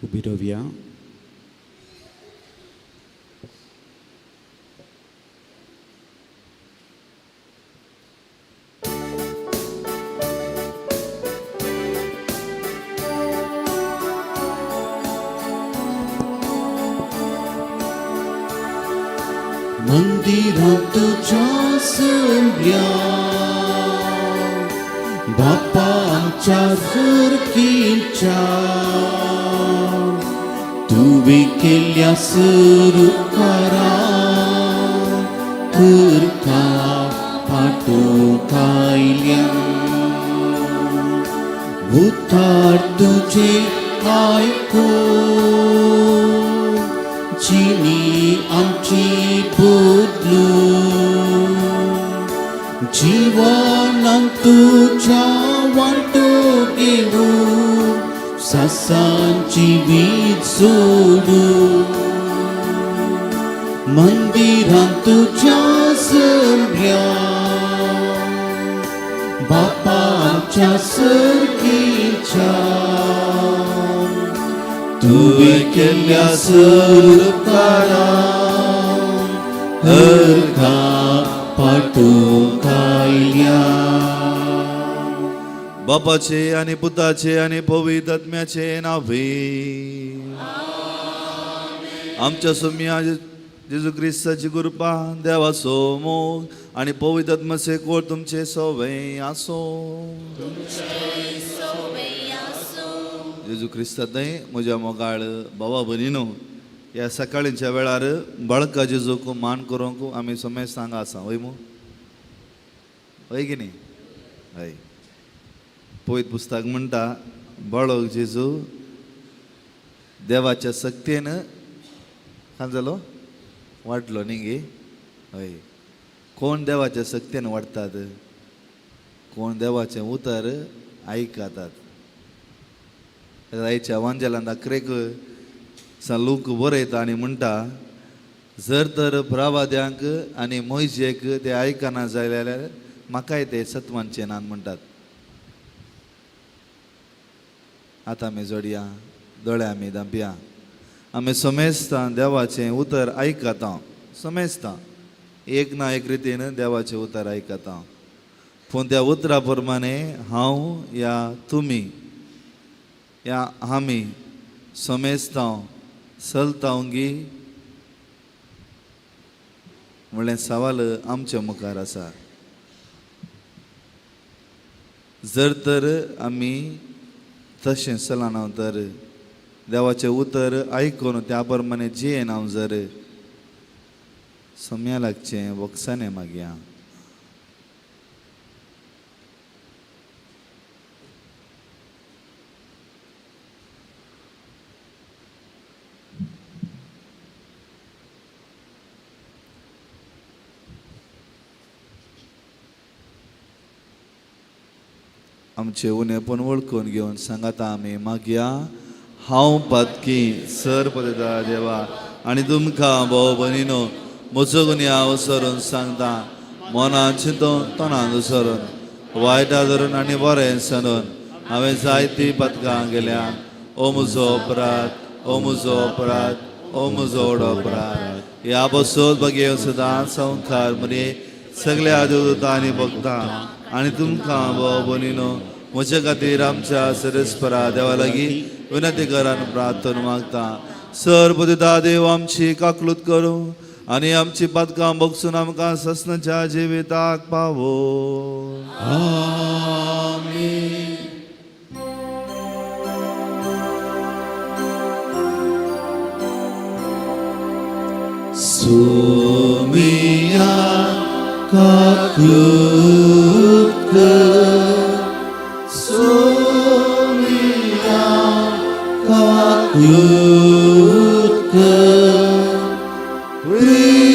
उभी राहूया. मंदिरात तुझ्या संभ्रमात बाप्पा आमच्या सुरतीच्या तुवे केल्या सुरुकारा करता पाठो कायल्या उतार तुझे ऐको जिनी आमची बदलू जीवनांत तुझ्या वाटो घेऊन सासांची वीज सोडू मंदिरांत तुझ्या संभ्रमात बाप्पा आमच्या सरकीच्या तुवे केल्या सुरुकारा हरका पाठो कायल्या. बापाचे आणि पुताचे आणि पवित्र आत्म्याचे नावे. आमच्या सोम्या जेजू ख्रिस्ताची कृपा देवाचो मोग आणि पवित्र आत्म्याचे कोळ तुमचे सवय असो. जेजू ख्रिस्तांतय म्हज्या मोगाळ भावा भयणीनो, ह्या सकाळीच्या वेळार बाळका जेजूक मान करूंक आमी समेस्त हांगा आसा. हय मू हय की न्ही? हय. पवित्र पुस्तक म्हणटा बाळक जेजू देवाच्या सक्तीन काय जालो वाटलो न्ही गे. हय. कोण देवाच्या सक्तीन वाडटात? कोण देवाचें उतर आयकतात. आयच्या वांजेलांत 11 लोक बरयता आनी म्हणटा जर तर प्रवाद्यांक आनी मोयजेक ते आयकना जाल्यार म्हाकाय ते सत्वांचे नान म्हणटात. आतां आमी जोडया दोळे आमी धांपया. आमी समेस्तां देवाचें उतर आयकता. समेस्तां एक ना एक रितीन देवाचें उतर आयकता. पूण त्या उतरा प्रमाणे हांव या तुमी या आमी समेस्तांव चलतावंगी म्हणलें सवाल आमच्या मुखार आसा. जर तर आमी तशें चलना तर देवाचें उतर आयकून त्या प्रमाणे जियेन हांव जर सम्या लागचें वखसाने मागया. आमचे उणेपण वळखून घेवन सांगाता आमी मागया. हांव पातकी सर पदता देवा आनी तुमकां भाव भयणीनो म्हजो गुन्यांव हांव सरून सांगता. मनांत चिंतून तोंडांत उसरून वायटा धरून आनी बरें सांडून हांवें जायतीं पथकां गेल्यान ओ म्हजो अपराध ओ म्हजो अपराध ओ म्हजो व्हडलो अपराध. ह्या बसोत बगे सदां संवकार मरे सगळ्या देवदूतां आनी भक्तां आनी तुमकां भाव भयणीनो म्हजे खातीर आमच्या सरस्परा देवा लागीं विनंती करान प्रार्थना मागता. सर पदिता देव आमची काकलूत करूं आनी आमची पदकां बगसून आमकां ससनाच्या जिविताक पावो. आमीन. सोमिया काकलूत कर. सोमिया काकलूत कर.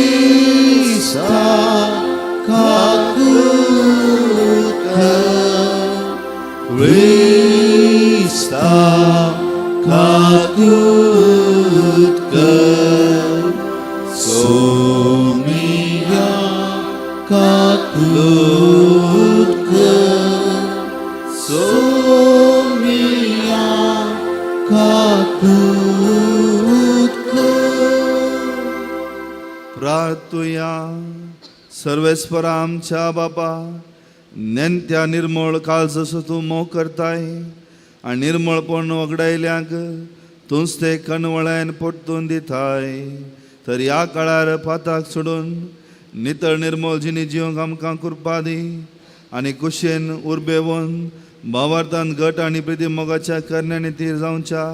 Krista काकलूत कर. Krista काकलूत कर. सोमिया काकलूत कर. सोमिया काकूत कर. प्रार्थुया. सर्वेस्पर आमच्या बापा, नेत्या निर्मळ काळ जसो तूं मोग करताय आनी निर्मळपण वगडायल्यांक तूंच ते कणवळ्यान पडतून दिताय, तर ह्या काळार पाताक सोडून नितळ निर्मळ जिणी जिवंक आमकां कृपा दी आनी कुशेन उर्बेवून भावार्थान घट आनी प्रिती मोगाच्या करण्यानी तीर जावच्या.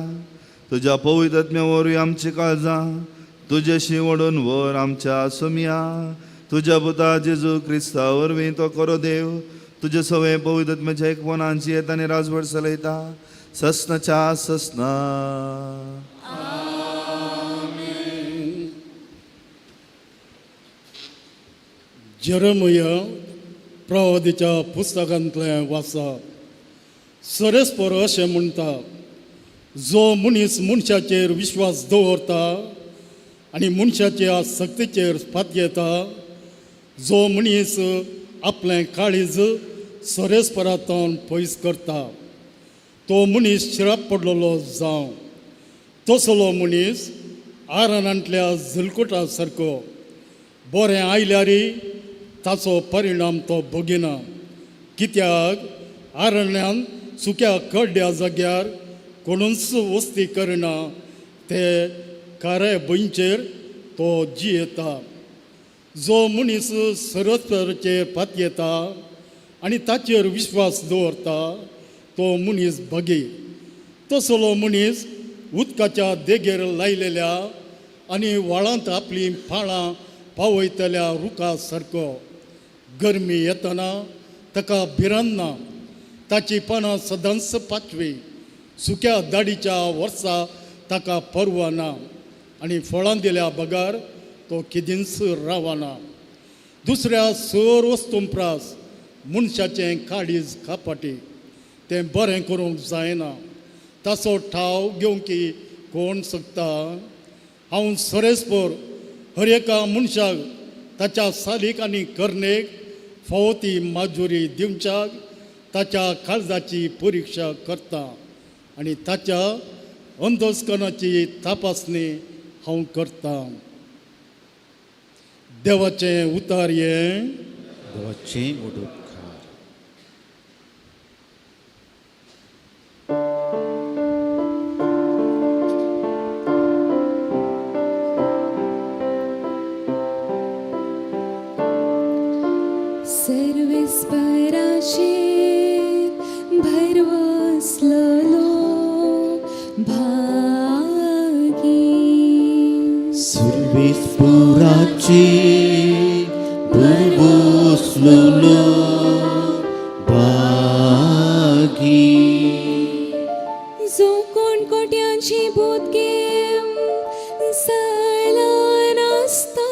तुज्या पवित्र आत्म्या वरवीं आमची काळजां तुजेशी ओडून व्हर आमच्या सुमया. तुज्या पुता जेजू क्रिस्ता वरवीं तो खरो देव तुजे सवय पवित्र आत्म्याच्या एकवनांची येता आनी राजभर चलयता ससनाच्या ससना. जेरमया प्रवादीच्या पुस्तकांतलें वाचप. सरस्पर अशें म्हणटा, जो मनीस मनशाचेर विश्वास दवरता आनी मनशाच्या सक्तीचेर फातयेता, जो मनीस आपलें काळीज सरस्परांतल्यान पयस करता, तो मनीस शिराप पडलेलो जावं. तसलो मनीस आरानांतल्या जलकुटा सारको बरें आयल्यारय ताचो परिणाम तो भोगिना, कित्याक आरण्यांत सुक्या खड्ड्या जाग्यार कोणूच वस्ती करना, ते कारे बंचेर तो जियेता. जो मनीस सरस्वराचेर फातयेता आनी ताचेर विश्वास दवरता, तो मनीस भगी. तसलो मनीस उदकाच्या देगेर लायलेल्या आनी व्हाळांत आपलीं पाळां पावयतल्या रुखा सारको. गरमी येतना ताका भिरांत ना, ताची पानां सदांच पाचवी. सुक्या दाडीच्या वर्सा ताका पर्वा ना आनी फळां दिल्या बगार तो केदींच रावना. दुसऱ्या सर वस्तूं प्रास मनशाचें काळीज कापाटी, तें बरें करूंक जायना. ताचो ठाव घेवंकी कोण शकता? हांव सरेस्पर हर एका मनशाक ताच्या सालीक आनी करनेक फावो ती माजुरी दिवच्याक ताच्या काळजाची परिक्षा करता आनी ताच्या अंतस्करणाची तपासणी हांव करता. देवाचें उतार हें. देवाचें उदोत्कार. सर्वेस्पराचेर भरवसलो भागी. सर्वेस्पराचेर भरवसलो भागी. जो कोण कोट्यांची बोदगे सलान आसता,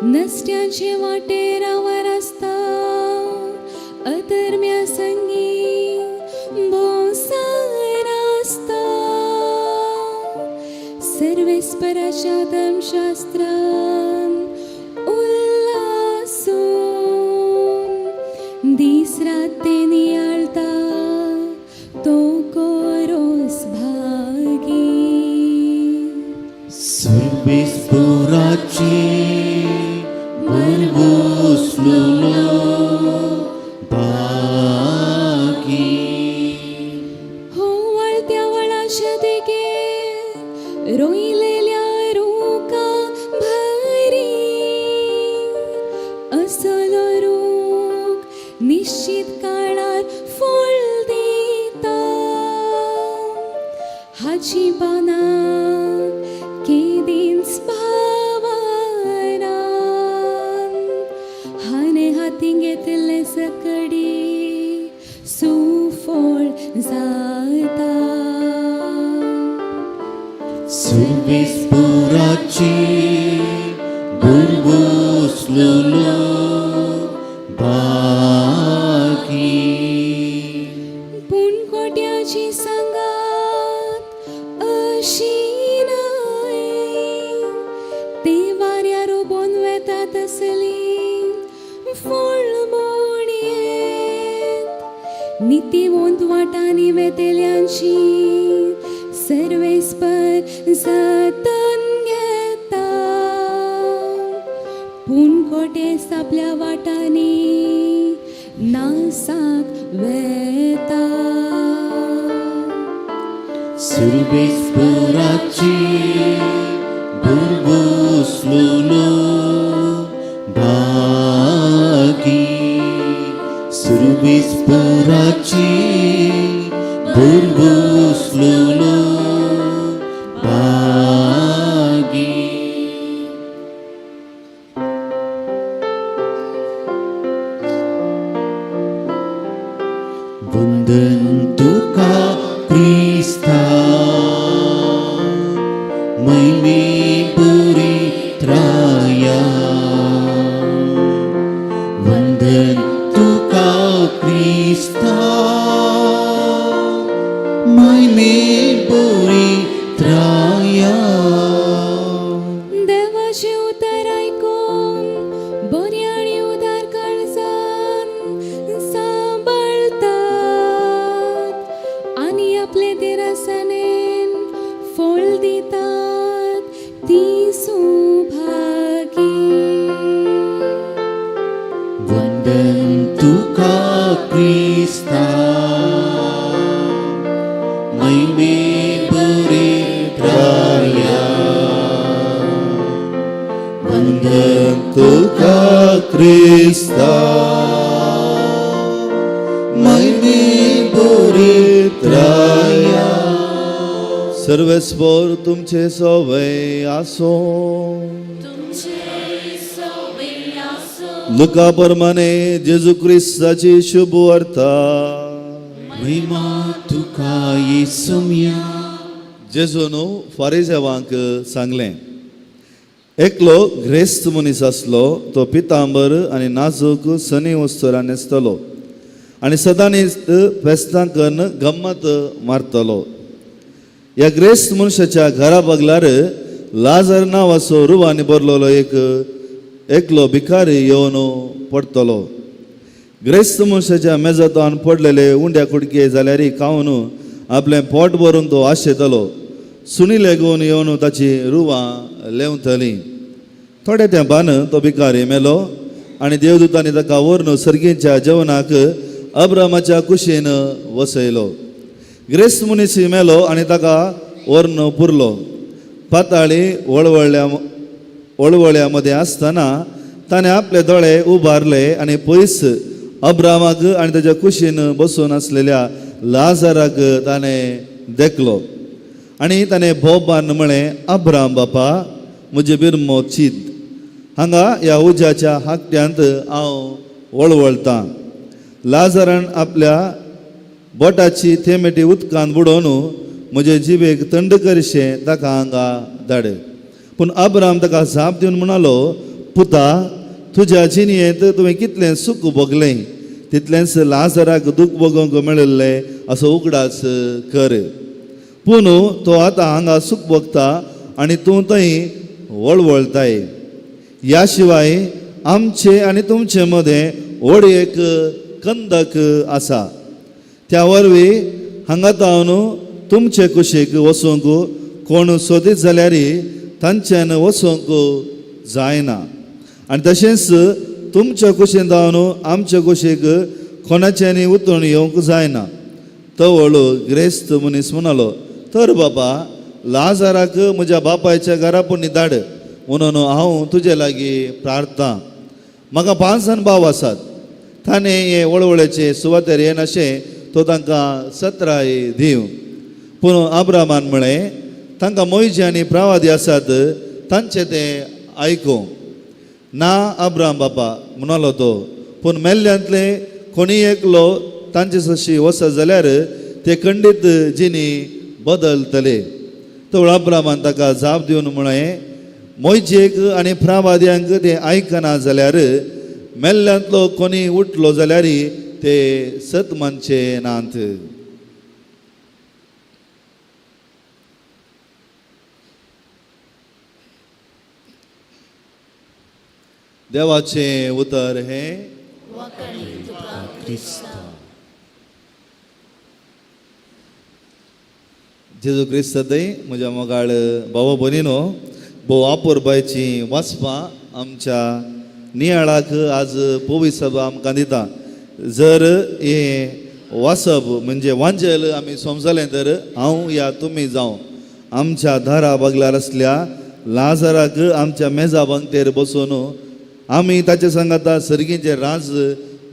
नसत्याचे वाटेर आवार आसता, अधर्म्या संगी भोवसार आसता. सर्वेस्पराच्या धर्मशास्त्रान उल्हासून दीस रात ते नियाळता, तो कोरोस भागी. सर्वेस्पराचेर भरवसलो भागी. हो वळत्या वळाच्या देगेर रोयलेल्या रुखा भरी, असलो रूख निश्चित काळार फळ दिता. हाची पानां केदींच भावाना, हाने हातीन घेतले सकडी सुफळ जाता. सर्वेस्पराचेर भरवसलो भागी. पूण कोट्याची सांगात अशी न्हय, ते वाऱ्यार उबोन वेता तसली फळ मोडयेत. नितीवंत वाटांनी वेतेल्यांची सर्वेस्पर जतन घेता, पूण कोटेस आपल्या वाटांनी नासाक वेता. सर्वेस्पराची भरभोसलोलो भागी, सर्वेस्पराची भरभोसलोलो भागी. वंदन तुका क्रिस्ता, महिमे पवित्राया. वंदन तुका क्रिस्ता, महिमे पवित्राया. देवाचे उतर ऐकून बरी आणि उदार काळजान सांभाळतात आणि आपले दिरासनेन फळ दितात ती सुभागी. वंदन तुका क्रिस्ता, महिमे पवित्राया. वंदन तुका क्रिस्ता, महिमे पवित्राया. सर्वेस्पर तुमचे सवय आसो. लुका प्रमाणे जेजू क्रिस्ताची शुभ वार्ता. महिमा तुका येसुम्या. जेजून फारिसेवांक सांगलें, एकलो ग्रेस्त मनीस आसलो. तो पितांबर आनी नाजूक सनी वस्त्रां न्हेसतलो आनी सदांच फेस्तां करून गम्मत मारतलो. ह्या ग्रेस्त मनशाच्या घरा बगलार लाजर नांवाचो रुवानी बरलोलो एकलो भिकारी येवन पडतलो. ग्रेस्त मनशाच्या मेजतान पडलेले उंड्या कुडके जाल्यार खावन आपलें पोट भरून तो आशेतलो. सुणी लेगून येवन ताची रुवां लेवतलीं. थोड्या तेंपान तो भिकारी मेलो आनी देवदूतांनी ताका व्हरून सर्गीच्या जेवणाक अब्रामाच्या कुशीन वसयलो. ग्रेस्त मनीस मेलो आनी ताका व्हरून पुरलो. पाताळी वळवळ्या मध्ये आसतना ताणें आपले दोळे उबारले आनी पयस अब्रामाक आनी ताच्या कुशीन बसून आसलेल्या लाजाराक ताणें देखलो. आनी ताणें भोवपान म्हळें, अब्राम बापा, म्हजे बिरमो चीद. हांगा ह्या उज्याच्या हाकट्यांत हांव वळवळतां. लाजारान आपल्या बोटाची थेमेटी उदकांत बुडोवन म्हजे जिवेक थंड करशें ताका हांगा धाड. पूण अब्राम ताका जाप दिवन म्हणालो, पुता, तुज्या जिणयेंत तुवें कितलें सूख भोगलें, तितलेंच लाजाराक दूख भोगूंक मेळिल्लें असो उगडास कर. पूण तो आतां हांगा सूख भोगता आनी तूं थंय वळवळताय. ह्या शिवाय आमचे आनी तुमचे मदें व्हड एक कंदक आसा. त्या वरवीं हांगा तावन तुमचे कुशीक वचूंक कोण सोदीत जाल्यार तांच्यान वचूंक जायना. आनी तशेंच तुमच्या कुशीन जावन आमच्या कुशीक कोणाच्यानी उतरून येवंक जायना. तवळ ग्रेस्त मनीस म्हणालो, तर बाबा, लाजाराक म्हज्या बापायच्या घरा पोन्नी धाड म्हणून हांव तुजे लागीं प्रार्थना. म्हाका 5 जाण भाव आसात. ताणें हे वळवळेचे सुवातेर येन अशें तो तांकां 17 दिव. पूण अब्रामान म्हळें, तांकां मोयजी आनी प्रावादी आसात, तांचे तें आयकूं. ना अब्राम बापा म्हणालो तो, पूण मेल्ल्यांतले कोणी एकलो तांचे सशी वसत जाल्यार ते खंडीत जिणी बदलतले. तो अब्रामान ताका जाप दिवन म्हळें, मोयजेक आनी प्रावाद्यांक ते आयकना जाल्यार मेल्ल्यांतलो कोणी उठलो जाल्यार ते सतमानचे नांत. देवाचें उतर हें, क्रिस्ता. जेजू क्रिस्तदय म्हज्या मोगाळ भाव भयणीनो भोव आपोरबायची वाचपां आमच्या नियाळाक आज पवित्र सभा आमकां दिता. जर हे वाचप म्हणजे वांचल आमी समजलें तर हांव या तुमी जावं आमच्या दारा बागलार असल्या लाजाराक आमच्या मेजा बांगतेर बसून आमी ताचे सांगाता सर्गीचें राज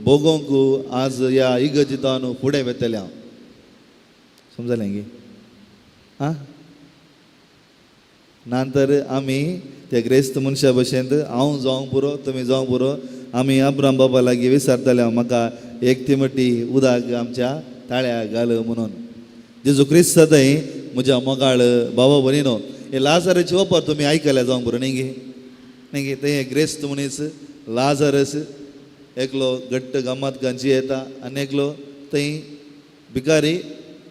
भोगोवंक आज ह्या इगर्जीतान फुडें वेतले. हांव समजलें गे आं नंतर आमी ते ग्रेस्त मनशा भशेन हांव जावंक पुरो तुमी जावंक पुरो आमी अब्राम बाबा लागीं विचारताले म्हाका एक तिमटी उदक आमच्या ताळ्याक घाल म्हणून. जेजू क्रिस्तदय म्हज्या मोगाळ भाव भयणीनो हे लाजाराची वापर तुमी आयकल्या जावंक पुरो न्ही गे ते ग्रेस्त मनीस लाजारस एकलो घट्ट गमात गांची येता आनी एकलो थंय भिकारी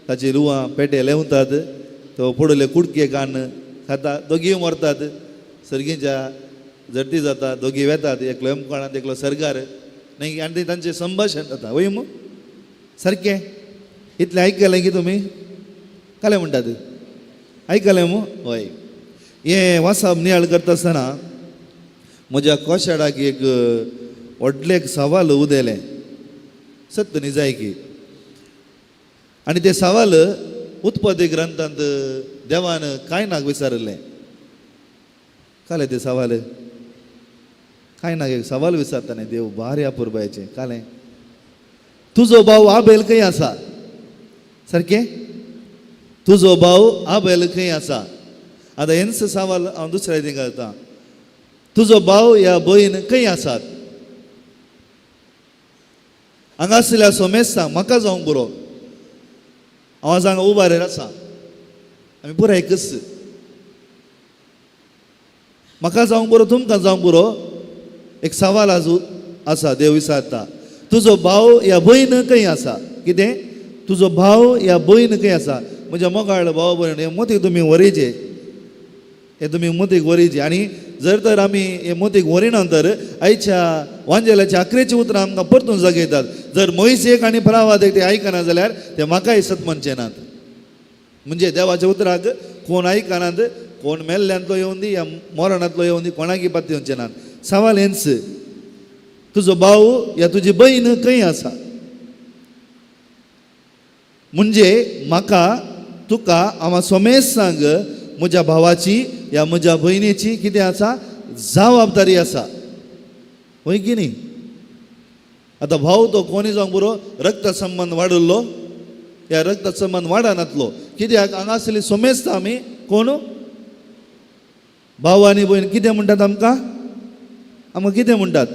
ताची रुवां पेटे लेवतात तो पडले कुडके कान खाता दोगी मरतात सर्गीच्या झडटी जाता दोगी वेतात एकलो एमकोणांत एकलो सरगार न्ही आनी तांचें संभाशण जाता वय मू सारकें इतलें आयकलें की तुमी काले म्हणटात आयकलें मू हय. हें वाचप नियाळ करता आसतना म्हज्या कोशाडाक एक व्हडलें एक सवाल उदेलें सत्य निजायकी आनी तें सवाल उत्पत्ती ग्रंथांत देवान कायनाक विचारलें. काले ते सवाल कायनाक एक सवाल विचारताले देव भारी अपुरबायेचें कालें तुजो भाव आबेल खंय आसा सारकें तुजो भाव आबेल खंय आसा. आतां हेंच सवाल हांव दुसऱ्या हितून घालतां तुजो भाव या भयण खंय आसात. हांगासरल्या सोमेस्तांक म्हाका जावंक बरो हांव सांग उबारेर आसा आमी पुराय कस म्हाका जावंक बरो तुमकां जावंक बरो एक सवाल आसा देव विचारता तुजो भाव या भयण खंय आसा. कितें तुजो भाव या भयण खंय आसा. म्हज्या मोगाळ भाव भयण हे मतीक तुमी वरेचे हे तुमी मतीक वरेचे आनी जर तर आमी हे मतीक वरिना तर आयच्या वांजेलाच्या अकरेची उतरां आमकां परतून जगयतात. जर मोइसेक आनी प्रवादक ते आयकना जाल्यार ते म्हाकाय सत म्हणचे नात. म्हणजे देवाच्या उतराक कोण आयकनात कोण मेल्ल्यांतलो येवन दी या मरणांतलो येवन दी कोणाकी पाती येवचे नात. सवाल हेंच तुजो भाव या तुजी भयण खंय आसा. म्हणजे म्हाका तुका हांव सोमेस सांग म्हज्या भावाची या म्हज्या भयणीची कितें आसा जबाबदारी आसा वय की न्ही. आतां भाव तो कोणी जावंक बरो रक्त संबंध वाडुल्लो या रक्त संबंध वाडनातलो कित्याक हांगासरली सोमेस्तां आमी कोण भाव आनी भयण कितें म्हणटात आमकां कितें म्हणटात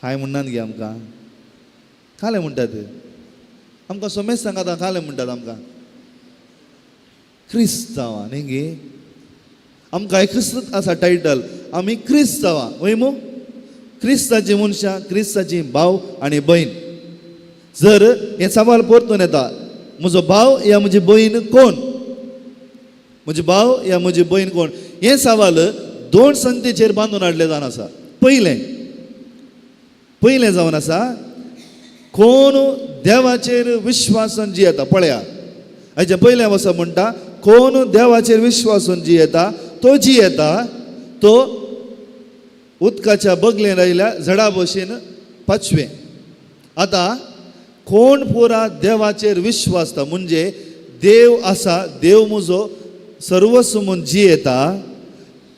कांय म्हणनात गे आमकां काले म्हणटात आमकां सोमेस्तांक आतां काले म्हणटात आमकां क्रिस्तांवां न्ही गे आमकां एकच आसा टायटल आमी क्रिस्तांवां वय मू क्रिस्ताची मनशां क्रिस्ताची भाव आनी भयण. जर हे सवाल परतून येता म्हजो भाव या म्हजी भयण कोण म्हजे भाव या म्हजी भयण कोण हे सवाल दोन संगतीचेर बांदून हाडले जावन आसा. पयलें जावन आसा कोण देवाचेर विश्वासान जियेता. पळया हाचे पयलें वचप म्हणटा कोण देवाचेर विश्वासान जियेता तो जियेता तो उदकाच्या बगलेन आयल्या झाडा भशेन पाचवें. आतां कोण पुरा देवाचेर विश्वासता म्हणजे देव आसा देव म्हजो सर्वस्व म्हूण जियेता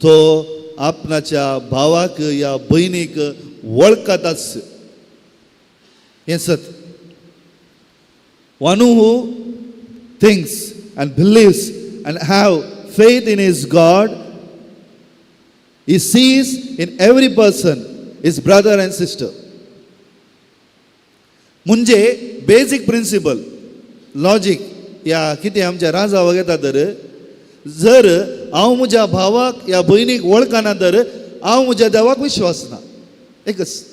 तो आपणाच्या भावाक या भयणीक वळखताच. हें सत. One who thinks and believes and have faith in his God, he sees in every person his brother and sister. म्हणजे बेसिक प्रिंसिपल लॉजिक या कितें आमच्या राजा वगैता तर जर हांव म्हज्या भावाक या भयणीक वळखना तर हांव म्हज्या देवाक विश्वास ना. एकच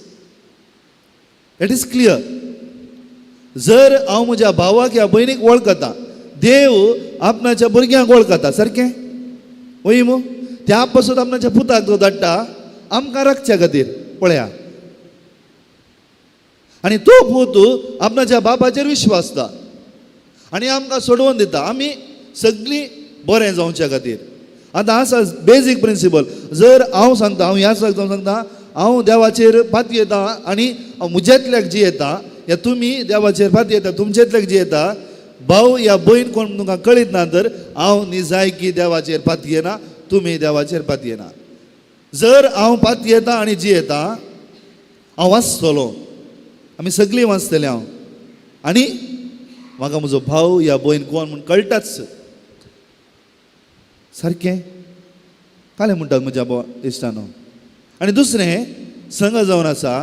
इट इज क्लियर. जर हांव म्हज्या भावाक या भयणीक वळखता देव आपणाच्या भुरग्यांक वळखता सारकें वय मू त्या पासून आपणाच्या पुताक तो धाडटा आमकां राखच्या खातीर. पळया आनी तो पूत आपणाच्या बापाचेर विश्वासता आनी आमकां सोडवून दिता आमी सगळीं बरें जावच्या खातीर. आतां आसा बेजीक प्रिंसिपल. जर हांव सांगता, हांव ह्या सांगता, हांव देवाचेर पाती येता आनी म्हज्यातल्याक जी येता, या तुमी देवाचेर पाती येता तुमचेतल्याक जी येता, भाऊ या भयण कोण तुमकां कळीत ना तर हांव निजायकी देवाचेर पाती येना, तुमी देवाचेर पाती येना. जर हांव पाती येता आनी जी येता हांव वाचतलो, आमी सगळीं वाचतले हांव, आनी म्हाका म्हजो भाव या भयण कोण म्हूण कळटाच. सारकें काले म्हणटात म्हज्या इश्टानो. आनी दुसरें संग जावन आसा,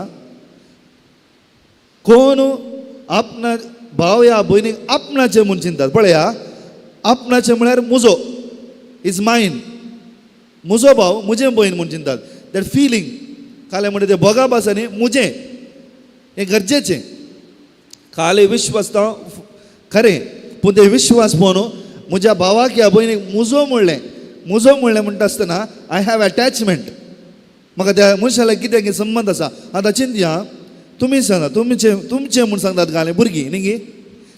कोण आपणा भाव या भयणीक आपणाचे म्हूण चिंतात. पळया, आपणाचे म्हळ्यार म्हजो, इज मायन, म्हजो भाव म्हजें भयण म्हूण चिंतात. दॅट फिलींग काले म्हणटा तें भोगाप आसा न्ही, म्हजें हें गरजेचें. काले विश्वास तो खरें, पूण ते विश्वास पळोवन म्हज्या भावाक या भयणीक म्हजो म्हणलें म्हणटा आसतना आय हॅव अटॅचमेंट. म्हाका त्या मनशाला कितें संबंद आसा. आतां चिंतया, तुमी सांगा, तुमचें म्हूण सांगतात गाले भुरगीं न्ही गी,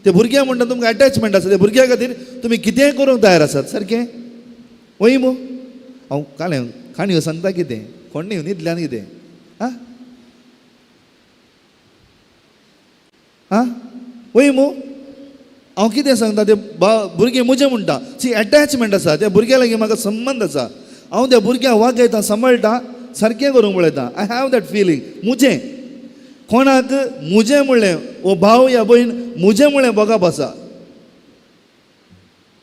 ते भुरग्यां म्हणटा तुमकां अटॅचमेंट आसा, त्या भुरग्या खातीर तुमी कितेंय करूंक तयार आसात. सारकें वय मू हांव काले खाणयो सांगता कितें, कोण न्हिदल्यान कितें आं वय मू हांव कितें सांगता, ते भुरगें म्हजें म्हणटा. सी अटॅचमेंट आसा, त्या भुरग्या लागीं म्हाका संबंद आसा. हांव त्या भुरग्याक वागयता, सांबाळटा, सारकें करूंक पळयता. I have that feeling. म्हजें कोणाक म्हजें म्हणलें, वो भाव या भयण म्हजें म्हणलें भोगप आसा,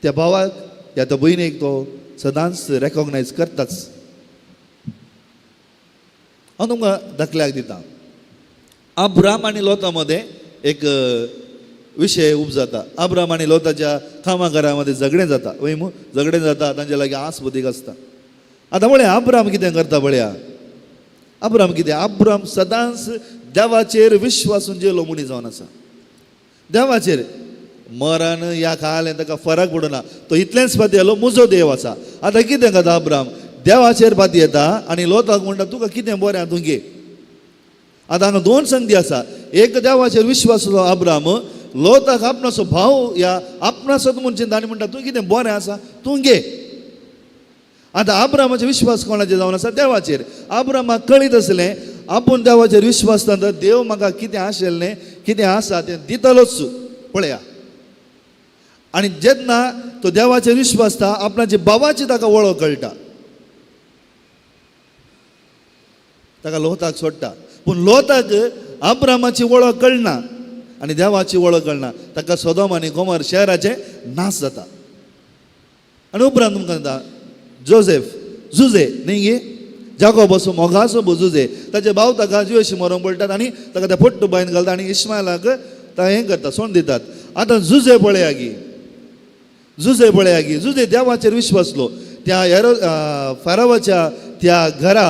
त्या भावाक या त्या भयणीक तो सदांच रेकॉग्नायज करताच. हांव तुमकां दाखल्याक दिता. अब्राम आनी लोता मदें एक विशय उब जाता. अब्राम आनी लोताच्या कामागारामध्ये झगडें जाता. वय मू झगडें जाता, तांचे लागीं आस्पदीक आसता. आतां पळया अब्राम कितें करता. पळया अब्राम सदांच देवाचेर विश्वासून जेलो मनीस जावन आसा. देवाचेर मरण या काळांत ताका फरक पडना. तो इतलेंच पाती येलो, म्हजो देव आसा. आतां कितें करता अब्राम, देवाचेर पाती येता आनी लोताक म्हणटा तुका कितें बरें तूं घे. आतां हांगा दोन संगती आसा. एक देवाचेर विश्वास अब्राम, लोताक आपणाचो भाव या आपणाचोच म्हूण चिंता आनी म्हणटा तूं कितें बरें आसा तूं घे. आतां अब्रामाचो विश्वास कोणाचेर जावन आसा, देवाचेर. अब्रामाक कळीत आसलें आपूण देवाचेर विश्वास दवरता, देव म्हाका कितें आशिल्लें कितें आसा तें दितलोच. पळया, आनी जेन्ना तो देवाचेर विश्वास आसता, आपणाची भावाची ताका वळख कळटा, ताका लोताक सोडटा. पूण लोताक अब्रामाची वळख कळना आनी देवाची वळख कळना. ताका सोदोम आनी गोमोर शहराचे नाश जाता. आनी उपरांत तुमकां सांगता जुजे न्ही गे, जाकोबाचो मोगाचो जुजे, ताचे भाव ताका जुयेशी मरोंक पडटात आनी ताका त्या पोट्ट बायन घालता आनी इश्मायलाक हें करता, सोंड दितात. आतां जुजे पळया गी, जुजे देवाचेर विश्वासलो. त्या फारावाच्या त्या घरा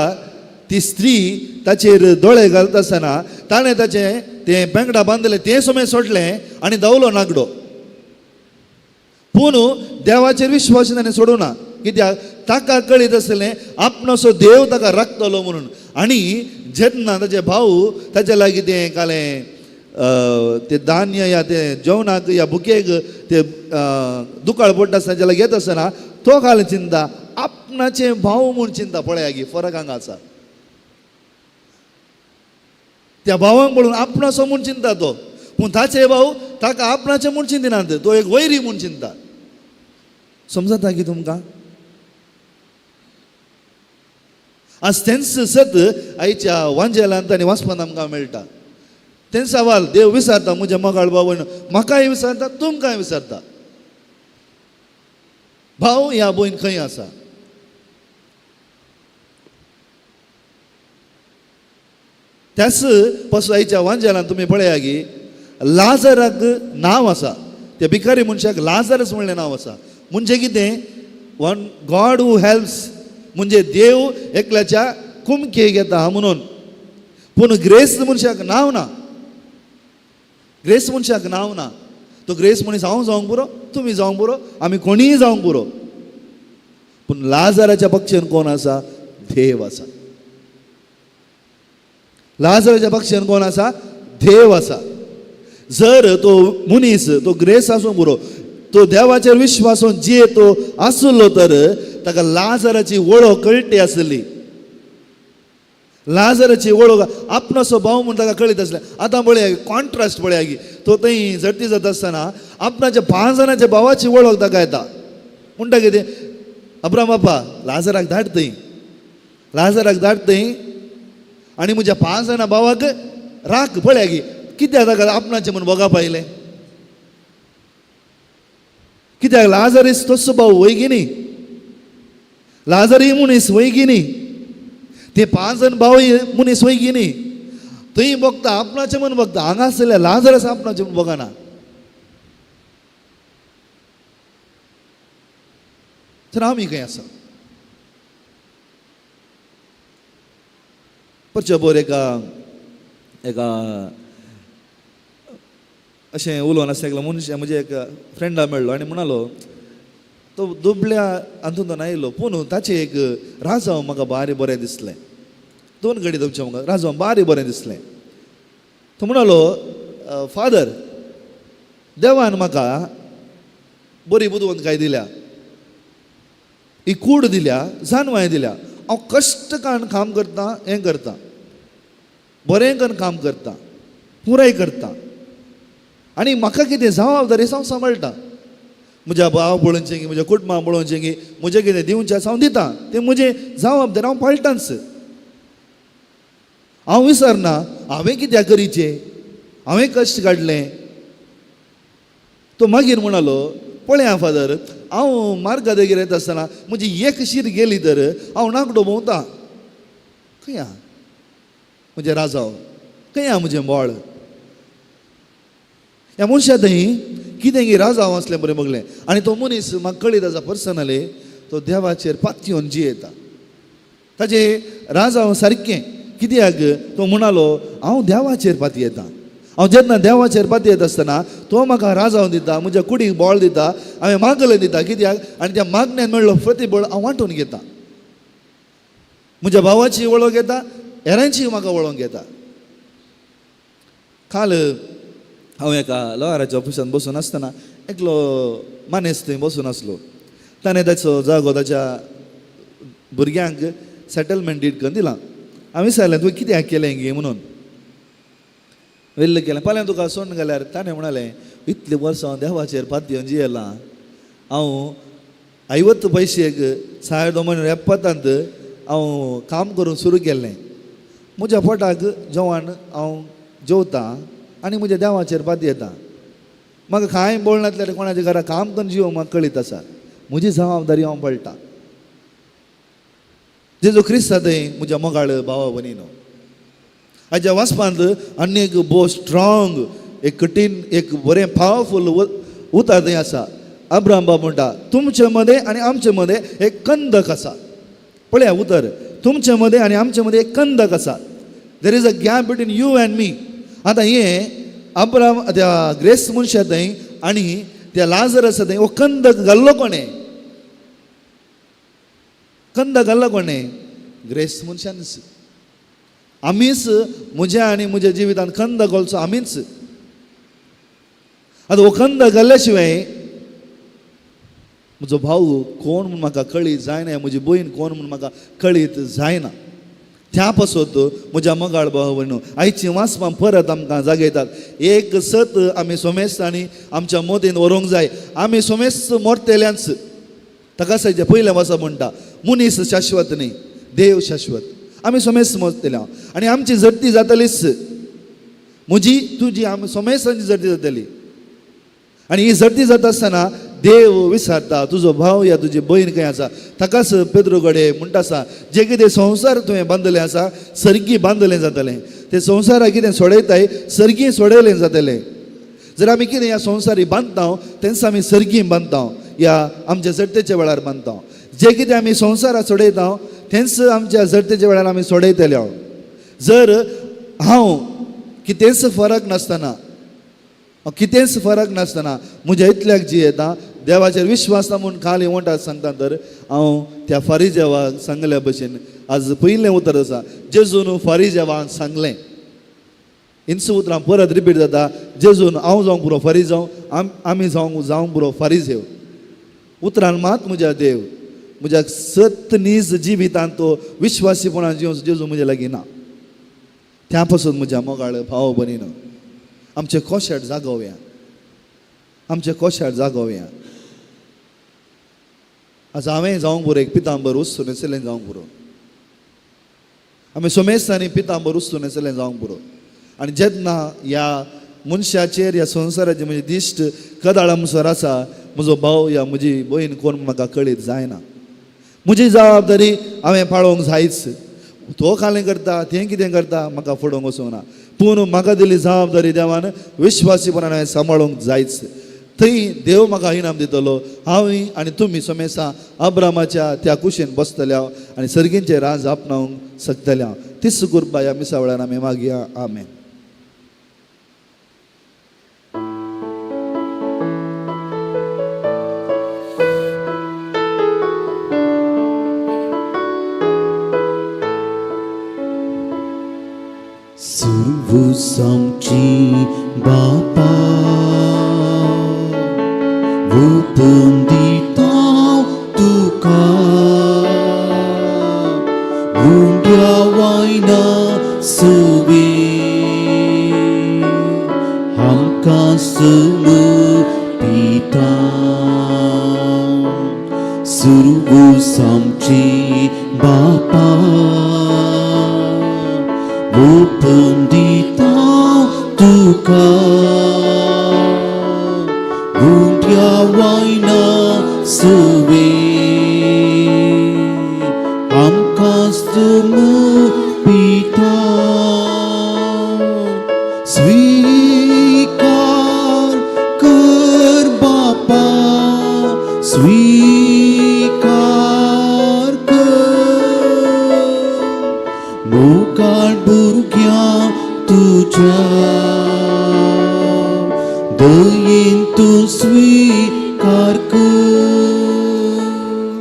ती स्त्री ताचेर दोळे घालता आसतना ताणें ताचें तें बेंगडा बांदलें तें सुमें सोडलें आनी धांवलो नागडो. पूण देवाचेर विश्वास ताणें सोडूना. कित्याक ताका कळीत आसलें आपणाचो देव ताका राखतलो म्हणून. आनी जेन्ना ताचे भाव ताचे लागीं तें कालें ते धान्य या ते जेवणाक या बुकेक ते दुकाळ पडटा आसतना ताच्या लागीं येता आसतना तो काल चिंता आपणाचे भाव म्हूण चिंता. पळया गी फरक हांगा आसा. त्या भावांक पळोवन आपणाचो म्हूण चिंता तो, पूण ताचे भाव ताका आपणाचे म्हूण चिंतिनात, तो एक वैरी म्हूण चिंता. समजता की तुमकां? आज तेंच सत आयच्या वांजेलांत आनी वाचपांत आमकां मेळटा. तें सवाल देव विचारता म्हज्या मोगाळ भावण, म्हाकाय विचारता, तुमकांय विचारता. भाव ह्या भयण खंय आसा? त्याच पासून आयच्या वांजेलांत तुमी पळया गी, लाजराक नांव आसा. त्या भिकारी मनशाक लाजरस म्हणलें नांव आसा. म्हणजे कितें? वन गॉड हू हेल्प्स, म्हणजे देव एकल्याच्या कुमकेक येता म्हणून. पूण ग्रेस मनशाक नांव ना. ग्रेस मनशाक नांव ना. तो ग्रेस मनीस हांव जावंक पुरो, तुमी जावंक पुरो, आमी कोणीय जावंक पुरो. पूण लाजराच्या पक्षान कोण आसा? देव आसा. लाजराच्या पक्षान कोण आसा? देव आसा. जर तो मनीस तो ग्रेस आसूं पुरो तो देवाचेर विश्वासून जे तो आसलो तर ताका लाजराची वळख कळटी आसली. लाजराची वळख आपणाचो भाव म्हूण ताका कळीत आसलें. आतां पळया कॉन्ट्रास्ट पळया की तो थंय झडती जाता आसतना आपणाच्या 5 जाणांच्या भावाची वळख ताका येता. म्हणटा कितें अब्राम बापा लाजराक धाड थंय, लाजराक धाड थंय आनी म्हज्या 5 जाणां भावाक राख. पळया की कित्याक ताका आपणाचें म्हूण बोगा पायलें. कित्याक लाजरीस तसो भाव वय न्ही, लाजरी मनीस वय न्ही, ते 5 जाण भाव मनीस वय न्ही. थंय बघता आपणाचें म्हूण बघता, हांगा आसलेल्या लाजरस आपणाचें म्हूण बघना. तर आमी खंय आसा. परचे बोर एका अशें उलोवन आसा एकलो मनीस म्हणजे एक फ्रेंडा मेळ्ळो आनी म्हणलो तो दुबळ्या हातूंत तो आयलो पूण ताचें एक राजाव म्हाका बारी बरें दिसलें. 2 घडी तुमचें म्हाका राजाव बारी बरें दिसलें. तो म्हणलो फादर देवान म्हाका बरी बुदवंतकाय दिल्या, ही कूड दिल्या, जानवाय दिल्या. हांव कश्ट कान काम करता, हें करता, बरें करून काम करता, पुराय करता आनी म्हाका कितें जबाबदारी हांव सांबाळटा. म्हज्या भाव पळोवचें की म्हज्या कुटुंबां पळोवचें की म्हजें कितें दिवचें आसा हांव दितां. तें म्हजें जबाबदारी हांव पाळटाच. हांव विसरना हांवें कित्याक करीचें, हांवें कश्ट काडलें. तो मागीर म्हणलो पळया फादर हांव मार्गा देगेर येता आसतना म्हजी एक शीर गेली तर हांव नाकडो भोंवता. खंय आहा म्हजें राजाव, खंय आहा म्हजें बोळ. ह्या मनशा थंय कितें गी राजाव असलें बरें बगलें. आनी तो मनीस म्हाका कळीत आसा पर्सनली तो देवाचेर पातयेवन जियेता. ताजें राजाव सारकें कित्याक तो म्हणलो हांव देवाचेर पातयेतां. हांव जेन्ना देवाचेर पातयेत आसतना तो म्हाका राजाव दिता, म्हज्या कुडीक बोळ दिता, हांवें मागलें दिता. कित्याक आनी त्या मागण्यान मेळ्ळो प्रतिबळ हांव वांटून घेता. म्हज्या भावाची वळख घेता, हेरांची म्हाका वळख घेता. काल हांव एका लॉयराच्या ऑफिसान बसून आसतना एकलो मानेस्त थंय बसून आसलो. ताणें ताचो जागो ताच्या भुरग्यांक सेटलमेंट डीड करून दिला. हांवें विचारलें तुवें कित्याक केलें गे म्हणून. वेल्लें केलें. फाल्यां तुका सोडून गेल्यार ताणें म्हणालें इतलीं वर्सां देवाचेर पातयेवन जियेलां. हांव 50 पैशेक 1970 हांव काम करून सुरू केल्लें. म्हज्या पोटाक जेवण हांव जेवतां आनी म्हज्या देवाचेर पातयेतां. म्हाका कांय बोळ नासल्यार कोणाच्या घरा काम करून जिवो म्हाका कळीत आसा. म्हजी जबाबदारी हांव पळटा. जेजू क्रिस्त थंय म्हज्या मोगाळ भावा भयणीनो. हाच्या वाचपांत आनी एक बो स्ट्रॉंग एक कठीण एक बरें पावरफूल उतर थंय आसा. अब्राम बाब म्हणटा तुमचे मदें आनी आमचे मदें एक कंदक आसा. पळया उतर तुमचे मदें आनी आमचे मदें एक कंदक आसा. There is a gap between you and me. आतां हें अब्राम त्या ग्रेस मनशा थंय आनी त्या लाजर आसा थंय हो कंदक घाल्लो कोणें. कंदक घाल्लो कोणें. ग्रेस मनशानच. आमीच म्हज्या आनी म्हज्या जिवितांत कंदक घालचो आमीच. आतां हो कंदक घाल्ल्या शिवाय म्हजो भाऊ कोण म्हूण म्हाका कळीत जायना, म्हजी भयण कोण म्हूण म्हाका कळीत जायना. त्या पासत म्हज्या मोगाळ भाव भयणो आयची वाचपां परत आमकां जागयतात. एक सत आमी सोमेस्त आनी आमच्या मोदेन व्हरूंक जाय. आमी सोमेस्त मोरतेल्यांच. ताका सायचे पयल्या वाचा म्हणटा मनीस शाश्वत न्ही, देव शाश्वत. आमी सोमेस्त मोरतेल्या आनी आमची झडटी जातलीच. म्हजी तुजी आमी सोमेस्तांची झडटी जातली. आनी ही झडटी जाता आसतना देव विचारता तुजो भाव या तुजी भयण खंय आसा. ताकाच पेद्रू गडे म्हणटा आसा जे कितें संवसार तुवें बांदलें आसा सर्गी बांदलें जातलें. ते संवसाराक कितें सोडयताय सर्गी सोडयलें जातलें. जर आमी कितें ह्या संवसारी बांदता तेंच आमी सर्गी बांदता, ह्या आमच्या झडटेच्या वेळार बांदता. जे कितें आमी संवसाराक सोडयता तेंच आमच्या झडटेच्या वेळार आमी सोडयतले. जर हांव कितेंच फरक नासतना कितेंच फरक नासतना म्हज्या इतल्याक जियेता देवाचेर विश्वास ना म्हूण खाली वोंटात सांगता तर हांव त्या फारिजेवाक सांगल्या भशेन आज पयलें उतर आसा जेजून फारिजेवाक सांगलें इंच उतरां परत रिपीट जाता जेजून हांव जावंक पुरो फारीज जावं आमी जावंक पुरो फारीजेव उतरान मात म्हज्या देव म्हज्या सत नीज जिवितांत तो विश्वासीपणान जिवंक जेजू म्हजे लागीं ना त्या पासून म्हज्या मोगाळ भाव भयणीनो आमचे कोशाट जागोवया आमचे कोशाट जागोवया आज हांवें जावंक पुरो एक पितांबर उस्तून येसलें जावंक पुरो आमी सोमेस्तांनी पितांबर उस्तून येसलें जावंक पुरो आनी जेन्ना ह्या मनशाचेर ह्या संवसाराचेर म्हजें दिश्ट कदाळमसर आसा म्हजो भाव या म्हजी भयण कोण म्हाका कळीत जायना म्हजी जबाबदारी हांवें पाळोवंक जायच तो कालें करता तें कितें करता म्हाका फुडोवंक वचूंक ना पूण म्हाका दिली जबाबदारी देवान विश्वासीपणान हांवें सांबाळूंक जायच थंय देव म्हाका इनाम दितलो हांव आनी तुमी सोमेसा अब्रामाच्या त्या कुशीन बसतले हांव आनी सर्गींचें राज आपणावंक शकतले हांव तीच कृपा ह्या मिसा वेळार आमी मागया आमेन. सर्वसांची बापा ओपन दिता तुका उंड्या वायना सवे आमकां समर्पिता सर्वसांची बापा ओपन दिता तुका उंड्या वायना सवे आमकां समर्पिता स्वीकार कर बापा स्वीकार कर मोगाळ भुरग्या तुज्या दयेन तूं स्वीकार कर.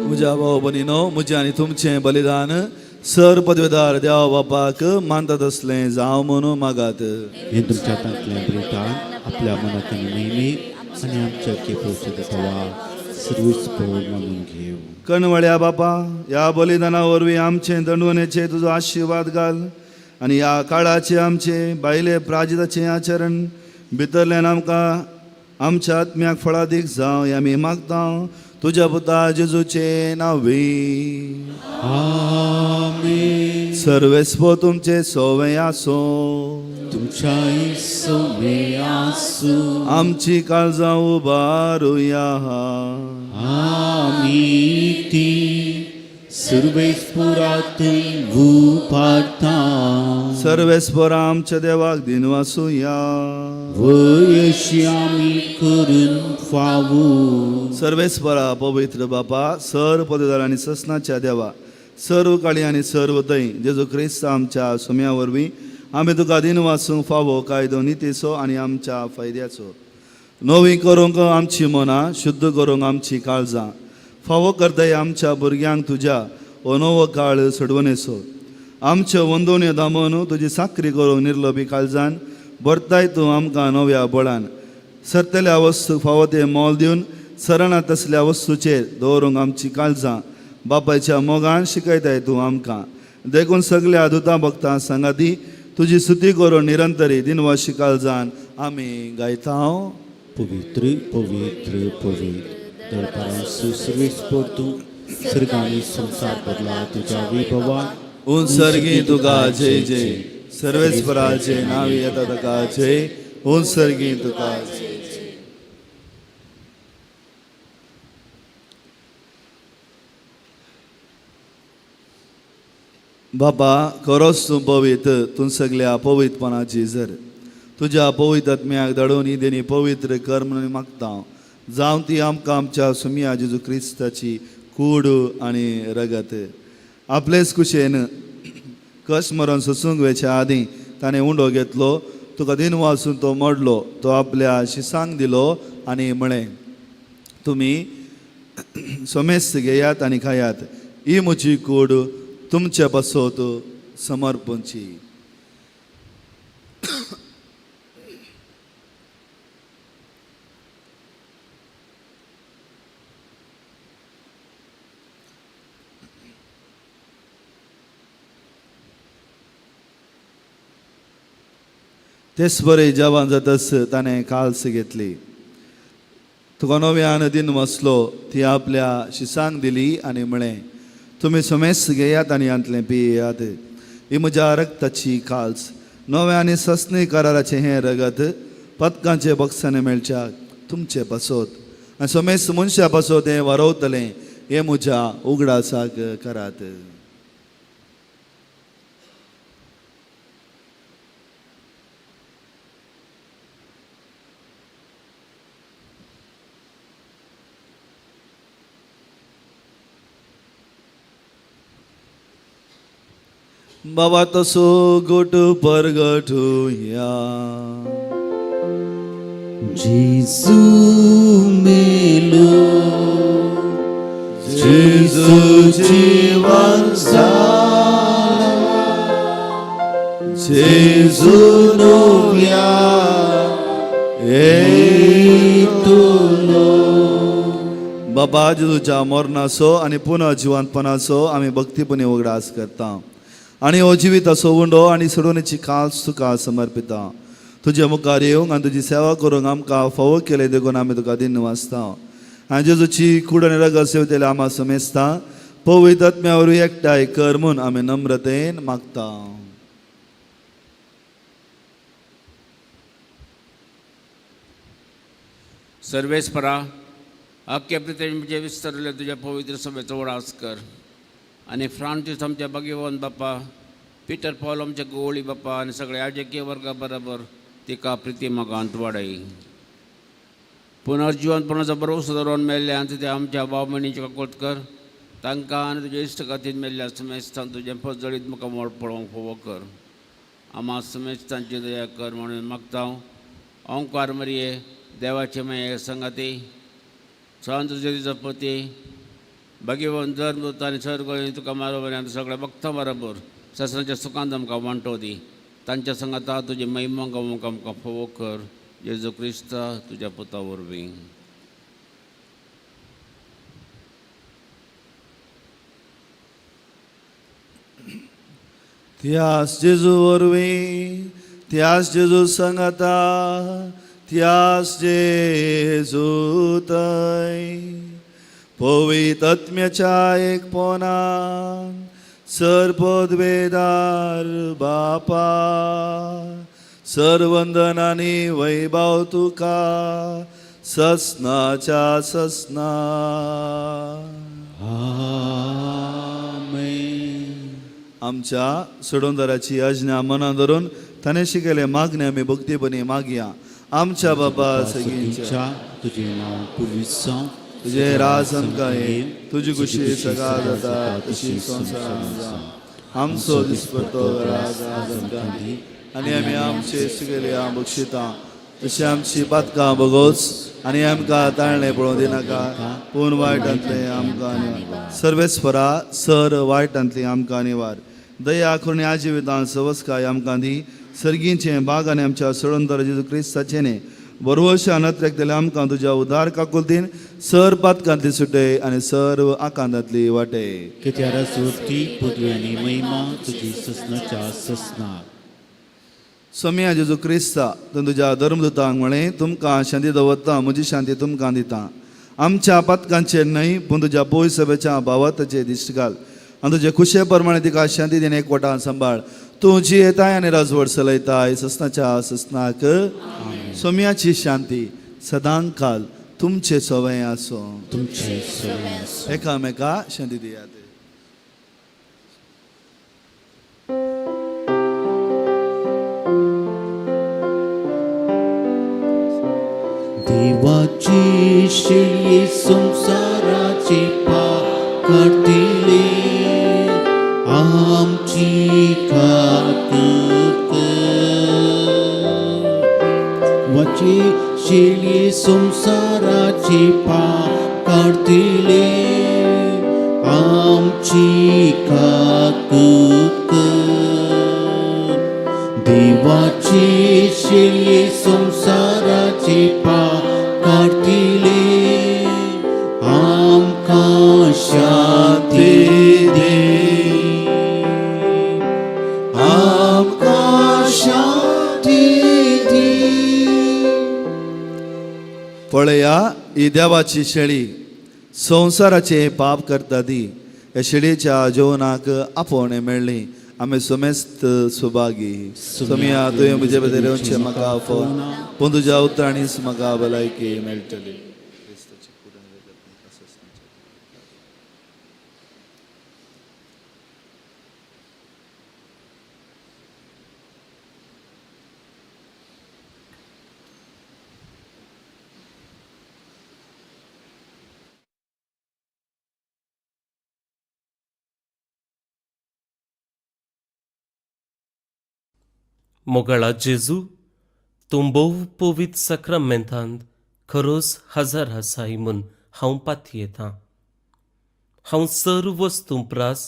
म्हज्या भाव भयणीनो म्हजें आनी तुमचें बलिदान सर पदवेदार देवा बापाक मानतात असलें जावं म्हणून मागात. हे तुमच्या हातांतलें बलिदान आपल्या मनांतल्यान नेहमी आनी आमच्या केपेचे तवा सर्वीस मानून घेव. कणवळ्या बापा ह्या बलिदाना वरवीं आमचे दंडवनेचे तुजो आशिर्वाद घाल आनी ह्या काळाचे आमचे बायले प्राजिताचें आचरण भितरल्यान आमकां आमच्या आत्म्याक फळादीक जावं हें आमी मागता तुज्या पुता जेजूचे नांवी आमेन. सर्वेस्पो तुमचे सोवे आसो तुमच्याही सोमे आसूं आमची काळजां उबारुया आमी ती सर्वेस्पुरातून उबारता सर्वेस्परा आमच्या देवाक दिनवासुया वयशी आमी करून फावू. सर्वेस्परा पवित्र बापा सर पदवीदार आनी ससनाच्या देवा सर्व काळी आनी सर्व दय जेजू क्रिस्त आमच्या सोम्या वरवीं आमी तुका दिनवासूंक फावो कायदो नितीचो आनी आमच्या फायद्याचो नवी करूंक आमची मनां शुद्ध करूंक आमची काळजां फावो करताय आमच्या भुरग्यांक तुज्या हो नवो काळ सोडवणेचो आमच्यो वंदोण्यो दामून तुजी साखरी करूंक निर्लोभी काळजान भरताय तूं आमकां नव्या बळान सरतल्या वस्तूक फावो ते मोल दिवन सरणां तसल्या वस्तूचेर दवरूंक आमची काळजां बापायच्या मोगान शिकयताय तूं आमकां देखून सगल्या दुता भक्तां सांगाती तुजी स्तुती करून निरंतरी दिनवाशी काळजान आमी गायता. पवित्र पवित्र पवित्र दरबारांत सर्वेस्पर तूं सर्गांनी संसार बदला तुज्या वैभवान उंसर्गी तुका जय जय सर्वेस्पराचे नावी येता ताका जय उंसर्गी तुका जय. बापा खरोच तूं पवित्र तूं सगल्या पवित्रपणाची झर तुज्या पवित्र आत्म्याक धाडून ही देणी पवित्र कर म्हणून मागता जावं ती आमकां आमच्या सुमिया जेजू क्रिस्ताची कूड आनी रगत आपलेच कुशेन कश मरण सोसूंक वेच्या आदीं ताणें उंडो घेतलो तुका दिन वाचून तो मोडलो तो आपल्या शिसांक दिलो आनी म्हळें तुमी सोमेस्त घेयात आनी खायात ही म्हजी कूड तुमचे पासत समर्पणची. तेच बरे जेवण जातस ताणें काल्स घेतली. तुका नव्या नदीन वसलो ती आपल्या शिसांक दिली आनी म्हळें, तुमी समेस्त घेयात आनी हांतलें पियेयात. ही म्हज्या रक्ताची काल्स, नव्या आनी सस्ने कराराचें हें रगत, पदकांचे बक्षाने मेळच्याक तुमचे पासोत आनी समेस्त मनशा पासोत हें वारवतलें. हें म्हज्या उगडासाक करात. बाबा तसो गोट परगटुया. जेजू मेलो, जेजू जीवन जाला, जेजू नव्या येतलो. बाबा जेजूच्या मरणाचो आनी पुनः जिवंतपणाचो आमी भक्तीपणी उगडास करता आनी हो जिवीत असो उंडो आनी सोडवणेची काल्स तुका समर्पिता. तुजे मुखार येवंक आनी तुजी सेवा करूंक आमकां फावो केले देखून आमी तुका दिन वाचता. आनी जेजूची कूड आनी रगत सेवतेले आमा समेस्ता पवित्र आत्म्या वरवीं एकठांय कर म्हूण आमी नम्रतेन मागता. सर्वेस्परा अख्ख्या पृथ्वीचे विस्तारले तुझ्या पवित्र सभेचो वडास कर आनी फ्रांसीस आमच्या भगीवन बापा, पिटर पॉल आमच्या गोवळी बापा आनी सगळ्या राजकीय वर्गा बरोबर तिका प्रितीमगांत वाडय. पुनर्जिवंतपणाचो भरोसो दवरून मेल्ल्यांत ते आमच्या भाव भयणींचे काकोत कर. तांकां आनी तुज्या इश्टगातीन मेल्ल्या समेस्तान तुजें फजळीत म्हाका मोड पळोवंक फोव कर. आम्हा समेस्तांची दया कर म्हणून मागता. ओंकार मरिये देवाचे माये संगाती, सांत तुजे पती, भगीवन धर्मदूत आनी सर्गोळी तुका बरोबर आनी सगळ्या भक्तां बरोबर ससनाच्या सुखांत आमकां वांटो दी. तांच्या संगाता तुजी महिमा गावूंक आमकां फोव कर. जेजू क्रिस्ता तुज्या पुता वरवीं. त्याच जेजू वरवीं, त्याच जेजू संगाता, त्याच जेजू थंय पवित्र आत्म्याच्या एकपणान सर्वोद्वेदार बापा, सर्वंदनानी वैभव तुका ससनाच्या ससना. आमच्या सोडूनदाराची आज्ञा मनां धरून ताणें शिकयले मागणे आमी भक्तीपणी मागया. आमच्या बाबा सगळींच्या, तुझे नाव पुलीस जावं, तुझे राज आमकां ये, तुजी खुशी सकाळ जाता तशी संवसारांत जावं. आमचो दिसपट्टो राज आमकां दी आनी आमी आमचे शिकयल्या बक्षिता तशी आमची पातकां भोगोस आनी आमकां ताळणे पळोवं दिनाका, पूण वायटांतले आमकां निवार. सर्वेस्परा सर वायटांतली आमकां निवार. दया करून ह्या जिवितांत सवस्काय आमकां दी. सर्गींचे बाग आनी आमच्या सोडूनदार जेजू क्रिस्ताचे न्ही बरोवशा नत्रेकतले आमकां तुज्या उदार काकुलतीन सर पातकांतली सुटय आनी सर्व आकांतांतली वाटय. कित्यार सोडटी पदवी आनी महिमा तुजी ससनाच्या ससनार. सम्या जेजू क्रिस्ता तूं तुज्या धर्मदुतांक म्हळें, तुमकां शांती दवरता, म्हजी शांती तुमकां दिता. आमच्या पातकांचेर न्हय पूण तुज्या पवित्र सभेच्या भावाताचेर दिश्ट घाल आनी तुजे खुशे प्रमाणे तिका शांती दिवन एकवटान सांबाळ. तूं जी येताय आनी राजवट चलयताय ससनाच्या ससनाक. सोम्याची शांती सदांच काल तुमचे सवय आसो. तुमचे सवय एकामेका शांती दियात. देवाची शिळी संसाराची पाकडली आमची कातूक. वाची शिळी संसाराची पाकडली आमची कातूक. देवाची शिळी संसाराची पाकडली आमकां शांती दे. आमकां शांती ही देवाची शेळी संवसाराचे पाप करता ती ह्या शेळयेच्या जेवणाक आपण मेळ्ळी आमी समेस्त सुभागी सोमिया तुवें म्हजे बद्दल येवचें म्हाका फोन पूण तुज्या उतरांनीच म्हाका भलायकी मेळटली. मोगळा जेजू तूं भोव पवित्र सक्रामेंतांत खरोच हजर आसाय म्हूण हांव पातयेतां. हांव सर्व वस्तू प्रास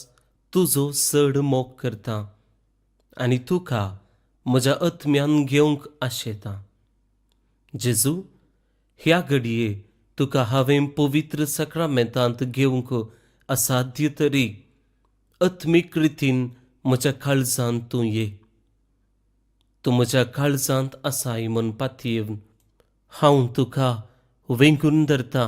तुजो चड मोग करतां आनी तुका म्हज्या आत्म्यान घेवंक आशेतां. जेजू, ह्या घडये तुका हांवें पवित्र सक्रामेंतांत घेवंक असाध्य तरीक आत्मीक रितीन म्हज्या काळजांत तूं ये. तूं म्हज्या काळजांत आसाय म्हूण पातयेवन हांव तुका वेंगून धरतां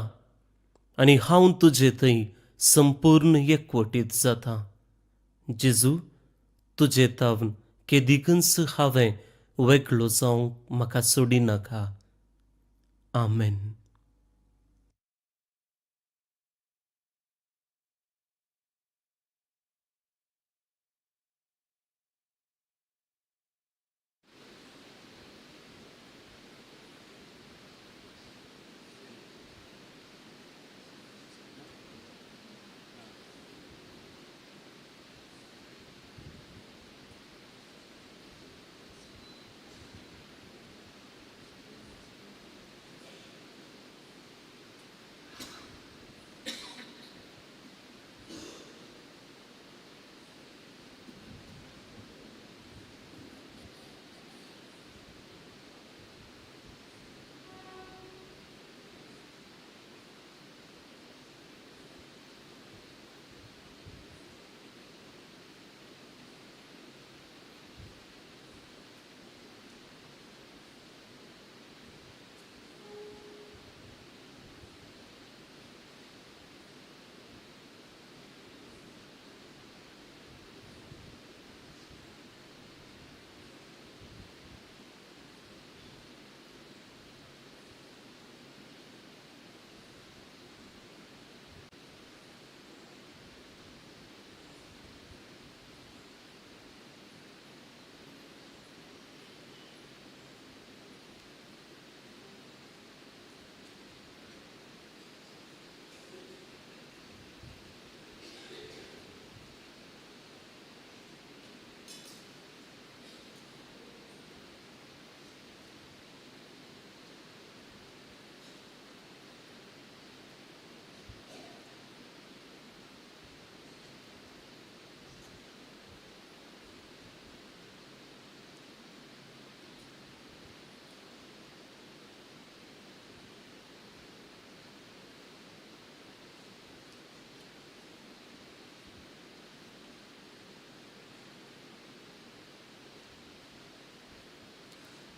आनी हांव तुजे थंय संपूर्ण एकवटीत जातां. जेजू, तुजे तावन केदिकच हांवें वेगळो जावंक म्हाका सोडिनाका. आमेन.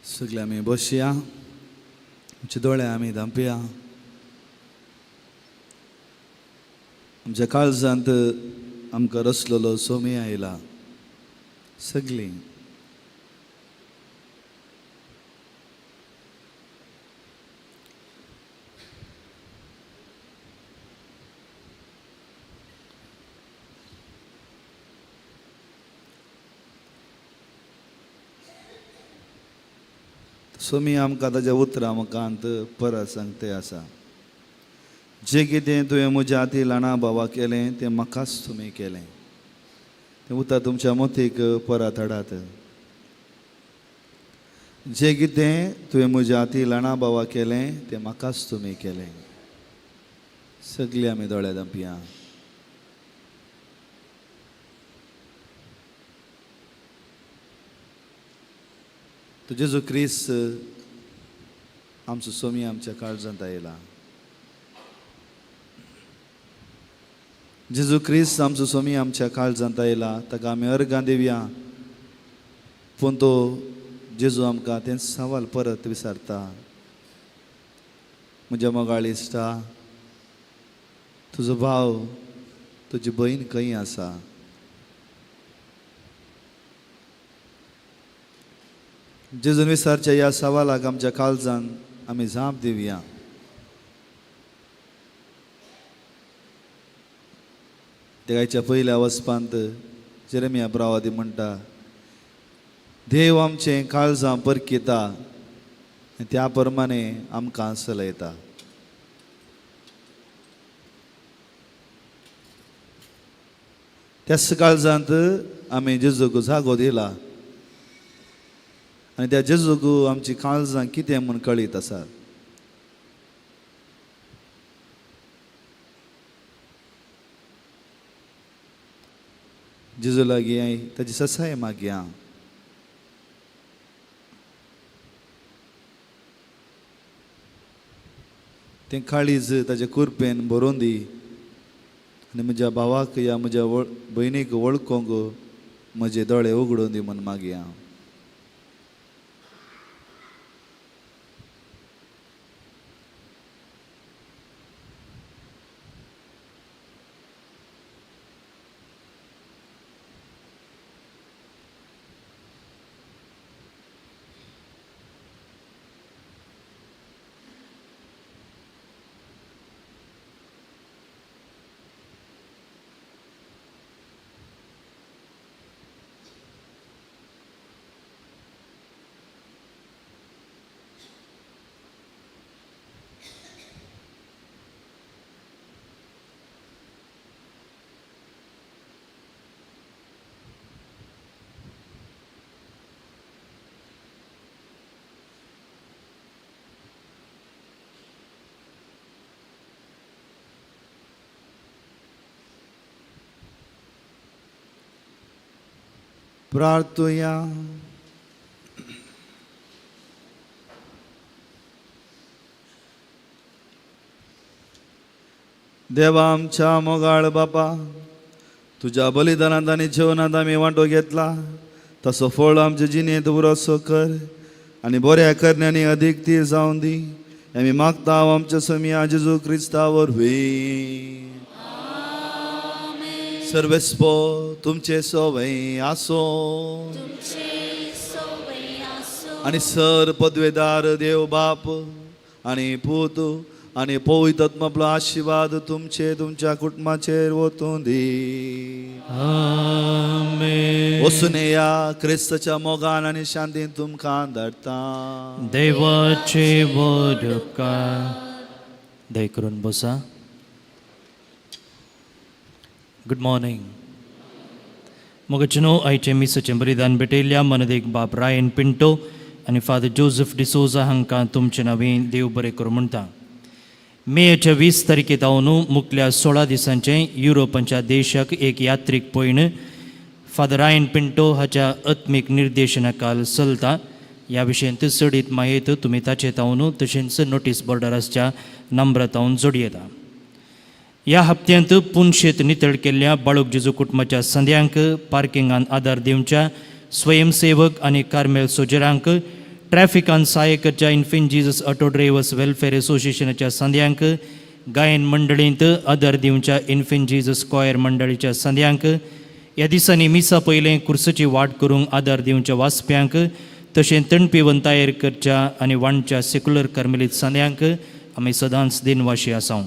सगळे आमी बसया, आमचे दोळे आमी धांपया. आमच्या काळजांत आमकां रसलेलो सोमी आयला. सगळीं सोमी आमकां ताच्या उतरां मुखांत परत सांगते आसा. जें कितें तुवें म्हज्या हाती ल्हाना भावा केलें तें म्हाकाच तुमी केलें. तें उतर तुमच्या मोतीक परत हाडात. जें कितें तुवें म्हज्या हाती ल्हाना भावा केलें तें म्हाकाच तुमी केलें. सगळीं आमी दोळे धांपया. तो जेजू क्रिस्त आमचो सोमी आमच्या काळजांत आयला. जेजू क्रिस्त आमचो सोमी आमच्या काळजांत आयला ताका आमी अर्गां दिवया. पूण तो जेजू आमकां तें सवाल परत विचारता. म्हज्या मोगाळ इश्टा, तुजो भाव तुजी बहीण खंय आसा? जेजून विचारच्या ह्या सवालाक आमच्या काळजान आमी जाप दिवया. देगाच्या पयल्या वचपांत जेरेमिया प्रवादी म्हणटा, देव आमचें काळजां परकिता आनी त्या प्रमाणे आमकां चलयता. त्याच काळजांत आमी जेजूक जागो दिला आनी त्या जेजूक आमची काळजां कितें म्हूण कळीत आसा. जेजू लागीं ताची ससाय मागया. तें काळीज ताच्या कुरपेन भरोवन दी आनी म्हज्या भावाक या म्हज्या भयणीक वळखोंक म्हजे दोळे उगडून दी म्हूण मागया. प्रार्थुया. देवा आमच्या मोगाळ बापा, तुझ्या बलिदानात आनी जेवणात आमी वांटो घेतला, तसो फळ आमच्या जिणेंत उरसो कर आनी बऱ्या करण्यानी अदीक ती जावन दी. आमी मागता आमच्या समिया जेजू क्रिस्ता वरवीं. सर्वेस्पो तुमचे सोवय आसो आनी सर पदवेदार देव बाप आनी पूत आनी पवित्र आत्माचो आशिर्वाद तुमचे तुमच्या कुटुंबाचेर वचूं दी. आमेन. वचून या क्रिस्ताच्या मोगान आनी शांतीन तुमकां धाडटा. देवाचे वड उपकार. दय करून बसा. Good morning. मोगचनो आयचे मिसाचें बलिदान भेटयल्या मनदेक बाब रायन पिंटो आनी फादर जोसेफ डिसोजा हांकां तुमचे नवीन देव बरें करूं म्हणटा. मेच्या 20 तारखेक हांव मुखल्या 16 दिसांचें युरोपाच्या देशाक एक यात्रीक पयण फादर रायन पिंटो हाच्या आत्मीक निर्देशनाखाल चलता. ह्या विशयांत चडीत माहिती तुमी ताचे तावन तशेंच नोटीस बोर्डराच्या नंबरांत जोडी येता. ह्या हप्त्यांत पुनशेत नितळ केल्ल्या बाळूक जेजू कुटुंबाच्या संद्यांक पार्किंगान आदार दिवच्या स्वयंसेवक आनी कार्मेल सोजरांक, ट्रॅफिकान सहाय्य करच्या infant Jesus auto drivers welfare असोसिएशनाच्या संद्यांक, गायन मंडळींत आदार दिवच्या इन्फेंट जीजस कॉयर मंडळीच्या संद्यांक, ह्या दिसांनी मिसा पयलें कुर्साची वाट करूंक आदार दिवच्या वाचप्यांक, तशेंच तणपिवन तयार करच्या आनी वांडच्या सेक्युलर कार्मेलीत संद्यांक आमी सदांच दिनवाशी आसां.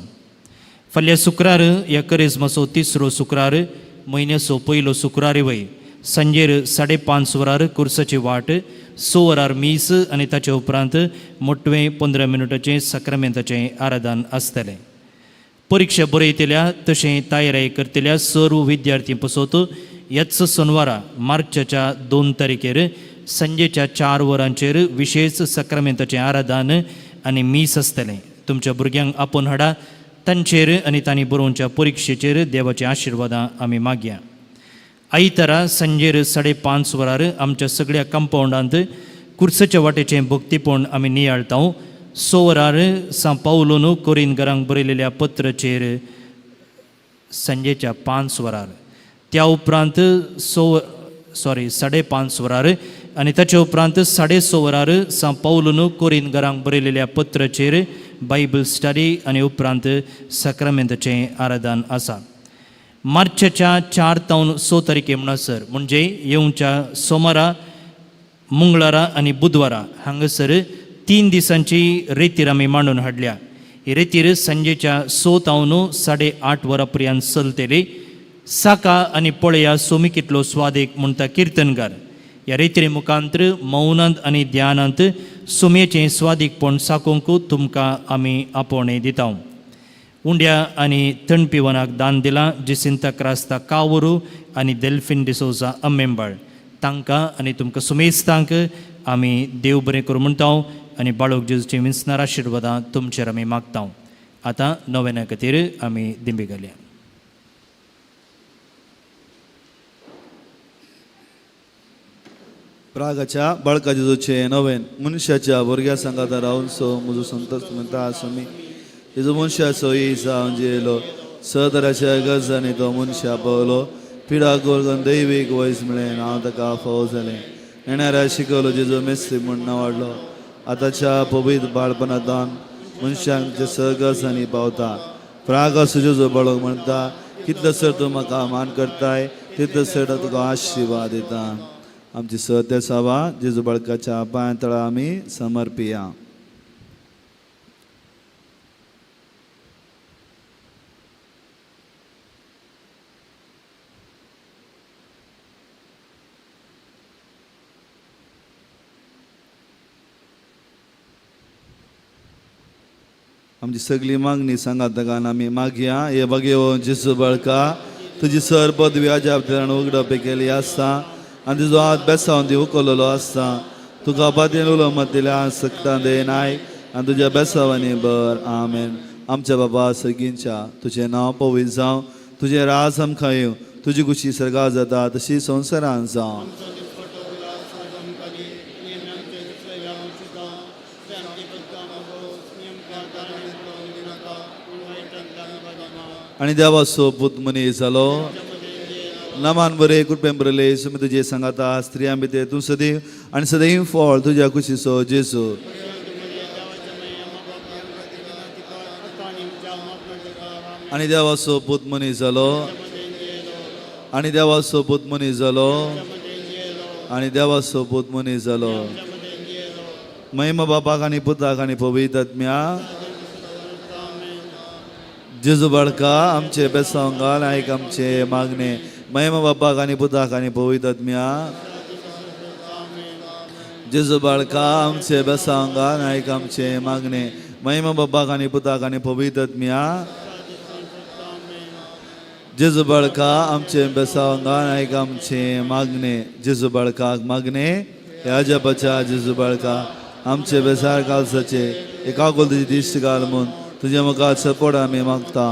फाल्यां शुक्रार ह्या करिस्माचो 3रो शुक्रार म्हयन्याचो पयलो शुक्रार वय सांजेर 5:30 वरार कुर्साची वाट, 6 वरार मीस आनी ताचे उपरांत मोटवें 15 मिनटाचें सक्रामेंताचें आराधन आसतलें. परीक्षा बरयतल्या तशें तयारी करतल्या सर्व विद्यार्थी पसत ह्याच सोनवारा मार्चाच्या 2 तारखेर सांजेच्या 4 वरांचेर विशेष सक्रामेंताचें आराधन आनी मीस आसतलें. तुमच्या भुरग्यांक आपोवन हाडा. तांचेर आनी तांणी बरोवच्या परीक्षेचेर देवाचें आशिर्वादां आमी मागया. आयतारा सांजेर 5:30 वरार आमच्या सगळ्या कंपाउंडांत कुर्साच्या वाटेचें भक्तीपण आमी नियाळटा. 6 वरार सा पावलोन कोरिनगरांक बरयलेल्या पत्राचेर सांजेच्या 5 वरार, त्या उपरांत 5:30 वरार आनी ताचे उपरांत 6:30 वरार सा पावलोन कोरिनगरांक बरयलेल्या पत्राचेर बायबल स्टडी आनी उपरांत सक्रामेंताचें आराधन आसा. मार्चच्या 4 ते 6 तारखे म्हणसर म्हणजे येवच्या सोमारा, मंगळारा आनी बुधवारा हांगासर 3 दिसांची रेतीर आमी मांडून हाडल्या. ही रेतीर सांजेच्या 6 ते 8:30 वरां पर्यंत चलतली. साका आनी पळया सोमी कितलो स्वादेक म्हणटा किर्तनकार. ह्या रेतीरे मुखांतर मौनांत आनी ध्यानांत सोम्याचें स्वादीकपण साकोंक तुमकां आमी आपोवणें दिता. उंड्या आनी थंडपिवनाक दान दिलां जिसिंता क्रास्ता कावरू आनी देल्फीन डिसोजा अम्मेंबाळ. तांकां आनी तुमकां सुमेस्तांक आमी देव बरें करूं म्हणटा आनी बाळोक जेजूची विंसणार आशिर्वादां तुमचेर आमी मागता. आतां नोवेना खातीर आमी दिंबी घालया. प्रागाच्या बाळका जेजूचे नवेन मनशाच्या भुरग्या सांगात रावन सो म्हजो संतोष म्हणटा आसमी जेजू मनशा सोयी जावन जेलो सदराच्या गजांनी तो मनशा पावलो. पिडा गोरगन दैवीक वयस मेळ्ळें हांव ताका फाव जालें. येणाऱ्या शिकवलो जेजू मेस्त्री म्हण वाडलो. आतांच्या पवित्र बाळपणांतान मनशांच्या सहगजांनी पावता. प्रागा जेजू बाळक म्हणटा कितलसर तूं म्हाका मान करताय तितलसर तुका आशिर्वाद दिता. आमची सत्य सभा जेजू बाळकाच्या पांय तळा आमी समर्पिया. आमची सगळी मागणी सांगात ताका आमी मागया. हे बघयो जेजू बाळका तुजी सर पदवी अजापतेन उगडप केली आसता आनी तुजो हात बेसावन ती उखललो आसता. तुका पातयेन उलोवप दिल्या सक्ता देनाय आनी तुज्या बेसावांनी बर. आमेन. आमच्या बाबा सगळींच्या तुजें नांव पवित्र जावं. तुजें राज आमकां येवं. तुजी कुशी सर्गा जाता तशी संवसारांत जावं. आनी देवाचो पूत मनीस जालो. नमान बरे कुटुंब बरले सुमी तुजे सांगाता स्त्रियां भितर तूं सदैव आनी सदैव फळ तुज्या कुशीचो जेजू. आनी देवाचो पूत मनीस जालो. आनी देवाचो पूत मनीस जालो. आनी देवाचो पूत मनीस जालो. महिमा बापाक आनी पुताक आनी पवित्र आत्म्या. जेजू बाळका आमचे बेसांव घाल आयक आमचे मागणे. महिमा बापाक आनी पुताक आनी पवित्र आत्म्या. जेजू बाळका आमचे बेसांव घाल आयक आमचे मागणे. महिमा बापाक आनी पुताक आनी पवित्र आत्म्या. जेजू बाळका आमचे बेसांव घाल आयक आमचे मागणे. जेजू बाळकाक मागणे. ह्या जपाच्या जेजू बाळका आमचे बेसार कालसाचे एकाकोल तुजी दिश्ट घाल म्हूण तुज्या मुखार सपोर्ट आमी मागता.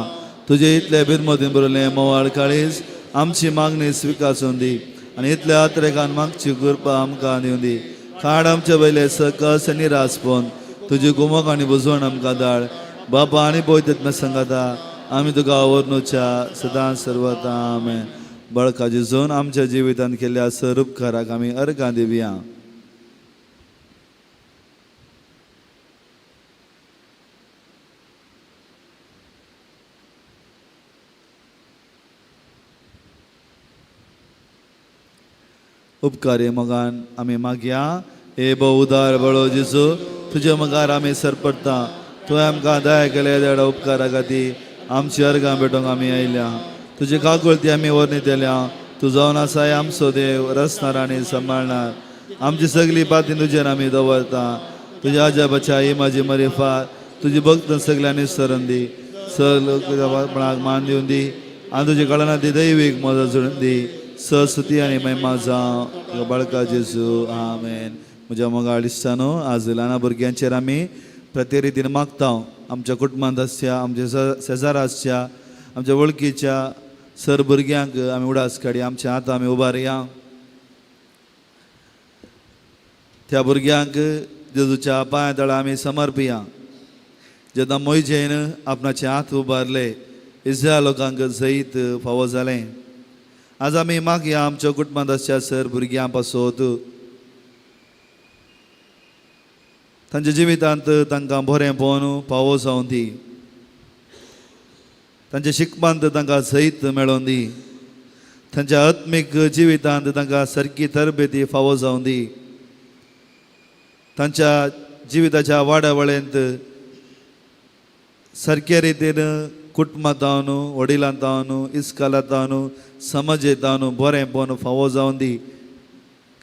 तुजे इतले बिनमतीन बरयलें मोवाळ काळीज आमची मागणी स्विकारून दी आनी इतल्या आत्रेकान मागची कृपा आमकां दिवं दी. काड आमचे वयले सकस आनी रासपण तुजी कुमक आनी बुजवण आमकां धाड. बापा आनी पवित्र सांगाता आमी तुका आवडनुच्या सदां सर्वता. आमेन. बाळका जेजून आमच्या जिवितांत केल्ल्या सर उपकाराक आमी अर्गां दिवया. उपकारी मोगान आमी मागया. हे बहु उदार बळो जेजू तुजे मोगार आमी सरपडटा. तुवें आमकां दया केले देडा उपकारा खातीर आमची अर्गां भेटोवंक आमी आयल्या. तुजी काकुळती आमी वर्णितल्या. तूं जावन आसाय आमचो देव रचणार आनी सांबाळणार. आमची सगळी पाती तुजेर आमी दवरता. तुज्या आजापाच्या ही म्हाजी मरिफात तुजी भक्त सगळ्यांनी सरण दी. सगळ्याक मान दिवन दी आनी तुजे कळना ती दैवीक मदत जोडून दी. सरस्वती आनी महिमा जावं बाळका जेजू. आमेन. म्हज्या मोगाळ इश्टानो आज ल्हान भुरग्यांचेर आमी प्रते रितीन मागता. आमच्या कुटुंबांत आसच्या आमच्या शेजार आसच्या आमच्या वळखीच्या सर भुरग्यांक आमी उडास काडी आमच्या हातां आमी उबारया. त्या भुरग्यांक जेजूच्या पांय तळा आमी समर्पिया. जेन्ना मोयजेन आपणाचे हात उबारले इस्रायल लोकांक जैत फावो जालें. आज आमी मागया आमच्या कुटुंबांत आसच्या सर भुरग्यां पासत तांच्या जिवितांत तांकां बरेंपण फावो जावन दी. तांच्या शिकपांत तांकां सैत मेळोवन दी. तांच्या आत्मीक जिवितांत तांकां सारकी तरबेती फावो जावन दी. तांच्या जिविताच्या वाडावळेंत सारके रितीन कुटुंबांतावन वडिलांतावन इस्कालांतावन समाजेतावन बरेंपण फावो जावन दी.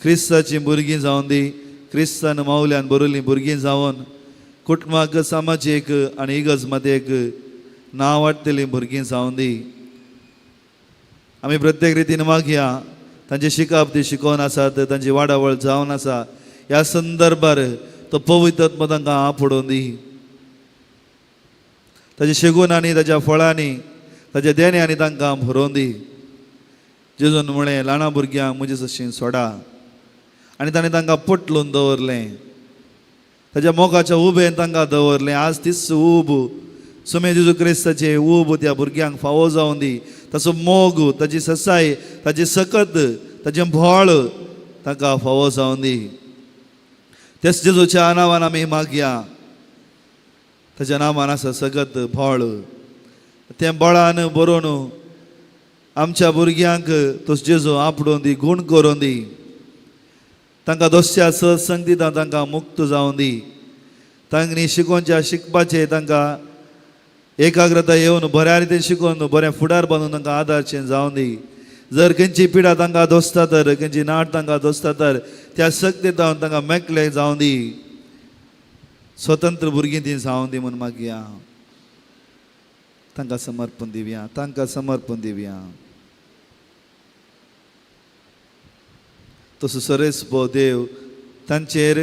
क्रिस्ताची भुरगीं जावन दी. क्रिस्तान मावल्यान बरोवलीं भुरगीं जावन कुटुंबाक समाजीक आनी इगर्जेक नांव वाडटलीं भुरगीं जावन दी. आमी प्रत्येक रितीन मागया तांचे शिकप ती शिकोवन आसात, तांची वाडावळ जावन आसा, ह्या संदर्भार तो पवित्र आत्मा तांकां आपडोवन दी. ताच्या शेगुनांनी ताच्या फळांनी ताच्या देण्यांनी तांकां भरोवन दी. जेजून म्हळें ल्हाना भुरग्यांक म्हजे सशीं सोडा आनी ताणें तांकां पटलून दवरलें. ताच्या मोगाच्या उबेन तांकां दवरलें. आज तीच उब सुमे जेजू क्रिस्ताचे उब त्या भुरग्यांक फावो जावन दी. ताचो मोग, ताची ससाय, ताची सकत, ताचें भोळ तांकां फावो जावन दी. तेच जेजूच्या नांवान आमी मागया. ताच्या नांवान आसा सगत भोळ. तें बळान बरोवन आमच्या भुरग्यांक तो जेजू आपडोवन दी, गूण करून दी. तांकां दोसच्या सत्संगतींत तांकां मुक्त जावन दी. तांणी शिकोवच्या शिकपाचें तांकां एकाग्रता येवन बऱ्या रितीन शिकून बरें फुडार बांदून तांकां आदारचें जावन दी. जर खंयची पिडा तांकां दोसता तर, खंयची नाट तांकां दोसता तर त्या सक्तींत तांकां मेकळे जावन दी. स्वतंत्र भुरगीं ती जावन दी म्हूण मागया. तांकां समर्पण दिवया, तांकां समर्पण दिवया. तसो सरेस्पो देव तांचेर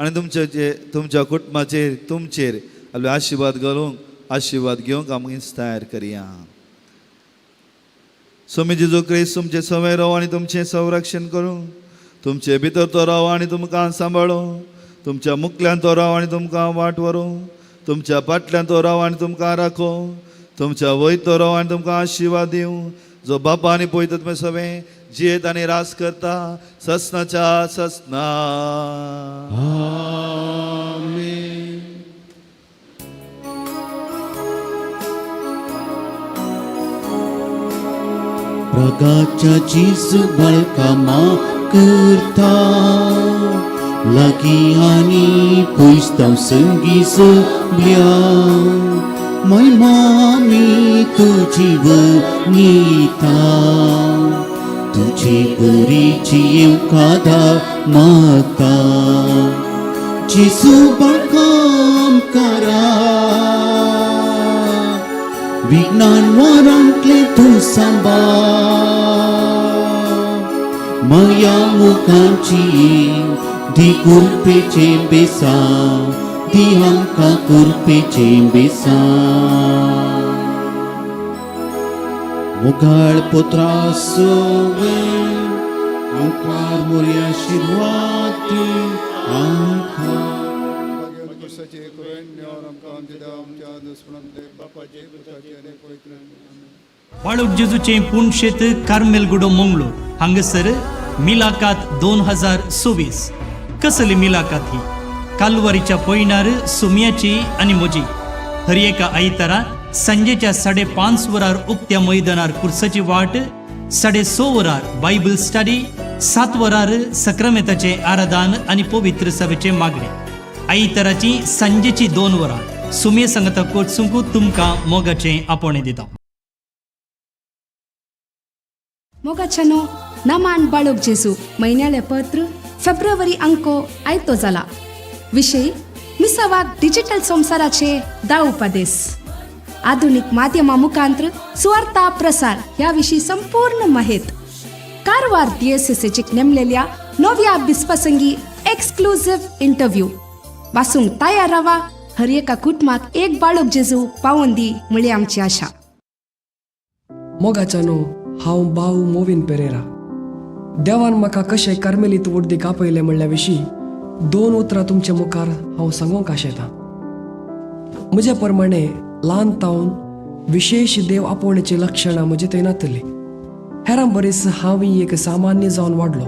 आनी तुमच्या कुटुंबाचेर तुमचेर आपले आशिर्वाद घालूंक आशिर्वाद घेवंक आमी तयार करया. स्वामी जेजू क्रिस्त तुमचे सवय राव आनी तुमचें संरक्षण करूं. तुमचे भितर तो राव आनी तुमकां सांबाळूं. तुमच्या मुखल्यान तो राव आनी तुमकां वाट व्हरूं. तुमच्या फाटल्यान तो राव आनी तुमकां राखूं. तुमच्या वयर तो राव आनी तुमकां आशिर्वाद दिवं. जो बापा आनी पळयता तुमी सगळें जियेत आनी रास करता ससनाच्या ससना. प्रगाच्या जेजू बाळकामा करता लागीं आनी पयस संगी सगळ्या मैमामी तुजी वनीता. तुझी बरीची येवकादा मागता. जेजू बाळकाम करा विज्ञान वरांतले तूं सांबाळ. माया मुखांची दी कुर्पेचे बेसांव. दी आमकां कुर्पेचे बेसांव. मुगाळ पोत्रासोवे आमकां मोरी आशिर्वाद आमकां. बाळूक जेजूचे पुणशेत कार्मेलगुडो मंगळूर हांगसर मिलाकात 2024. कसली मिलाकात ही? कालवारीच्या पयणार सुमयाची आनी म्हजी. हर एका आयतारा सांजेच्या 5:30 वरार उक्त्या मैदानार कुर्साची वाट, 6:30 वरार बायबल स्टडी, 7 वरार सक्रामेताचे आराधन आनी पवित्र सभेचे मागणे. आयताराची सांजेची 2 वरार सुमये सांगता कोचूंक तुमकां मोगाचें आपोवणें दिता. मोगाचनो नमान बाळूक जेजू म्हयन्याळे पत्र फेब्रुवारी अंको आयतो जाला. विशय मिसावाक डिजिटल संसाराचे 10 उपदेश. आधुनिक माध्यमा मुखांतर सुवार्ता प्रसार ह्या विशीं संपूर्ण माहिती. कारवार DSSचेक नेमलेल्या नव्या बिस्पसंगी एक्सक्लुझिव्ह इंटरव्ह्यू वाचूंक तयार रावा. हर एका कुटुंबाक एक बाळूक जेजू पावोवन दी म्हळी आमची आशा. मोगाचनो हांव भाऊ मोविन पेरेरा. देवान म्हाका कशें कार्मेलीत वडदीक आपयलें म्हणल्या विशीं 2 उतरां तुमच्या मुखार हांव सांगूंक आशेतां. म्हजे प्रमाणे ल्हान तावन विशेष देव आपोवणेची लक्षणां म्हजे थंय नातली. हेरां बरेच हांवूय एक सामान्य जावन वाडलो.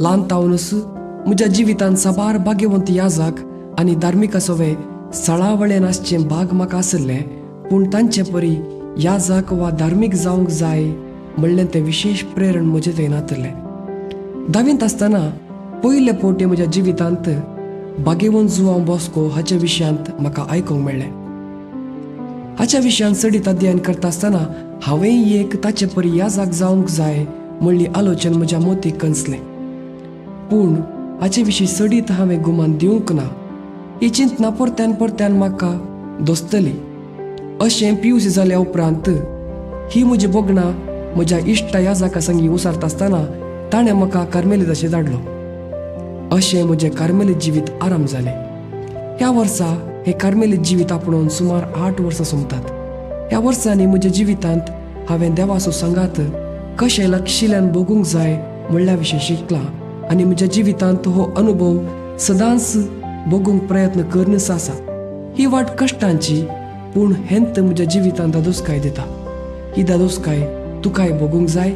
ल्हान तावनूच म्हज्या जिवितांत साबार भाग्यवंत याजाक आनी धार्मीक आसोवे सळावळेन आसचे भाग म्हाका आसले, पूण तांचे परी याजक वा धार्मीक जावंक जाय म्हणलें तें विशेष प्रेरण म्हजे थंय नातलें. 10वींत आसतना पयले फावटी म्हज्या जिवितांत बागेवन जुआंव बॉस्को हाच्या विशयांत म्हाका आयकूंक मेळ्ळें. हाच्या विशयांत सडीत अध्ययन करता आसतना हांवेंय एक ताचे परी याजक जावंक जाय म्हणली आलोचन म्हज्या मोतीक कंसलें. पूण हाचे विशीं सडीत हांवें गुमान दिवंक ना. ही चिंतना परत्यान परत्यान म्हाका दोस्तली. अशें PUC जाल्या उपरांत ही म्हजी बोगणां म्हज्या इश्ट याजका संगी उसारता आसतना ताणें म्हाका कार्मेलीताचेर धाडलो. अशें म्हजें कार्मेलीत जिवीत आराम जालें. ह्या वर्सा हें कार्मेलीत जिवीत आपणून सुमार 8 वर्सां सोंपतात. ह्या वर्सांनी म्हज्या जिवितांत हांवें देवाचो संगात कशें लागशिल्ल्यान भोगूंक जाय म्हणल्या विशीं शिकलां आनी म्हज्या जिवितांत हो अनुभव सदांच भोगूंक प्रयत्न करनस आसा. ही वाट कश्टांची, पूण हेंत म्हज्या जिवितांत दादोसकाय दिता. ही दादोसकाय तुकाय भोगूंक जाय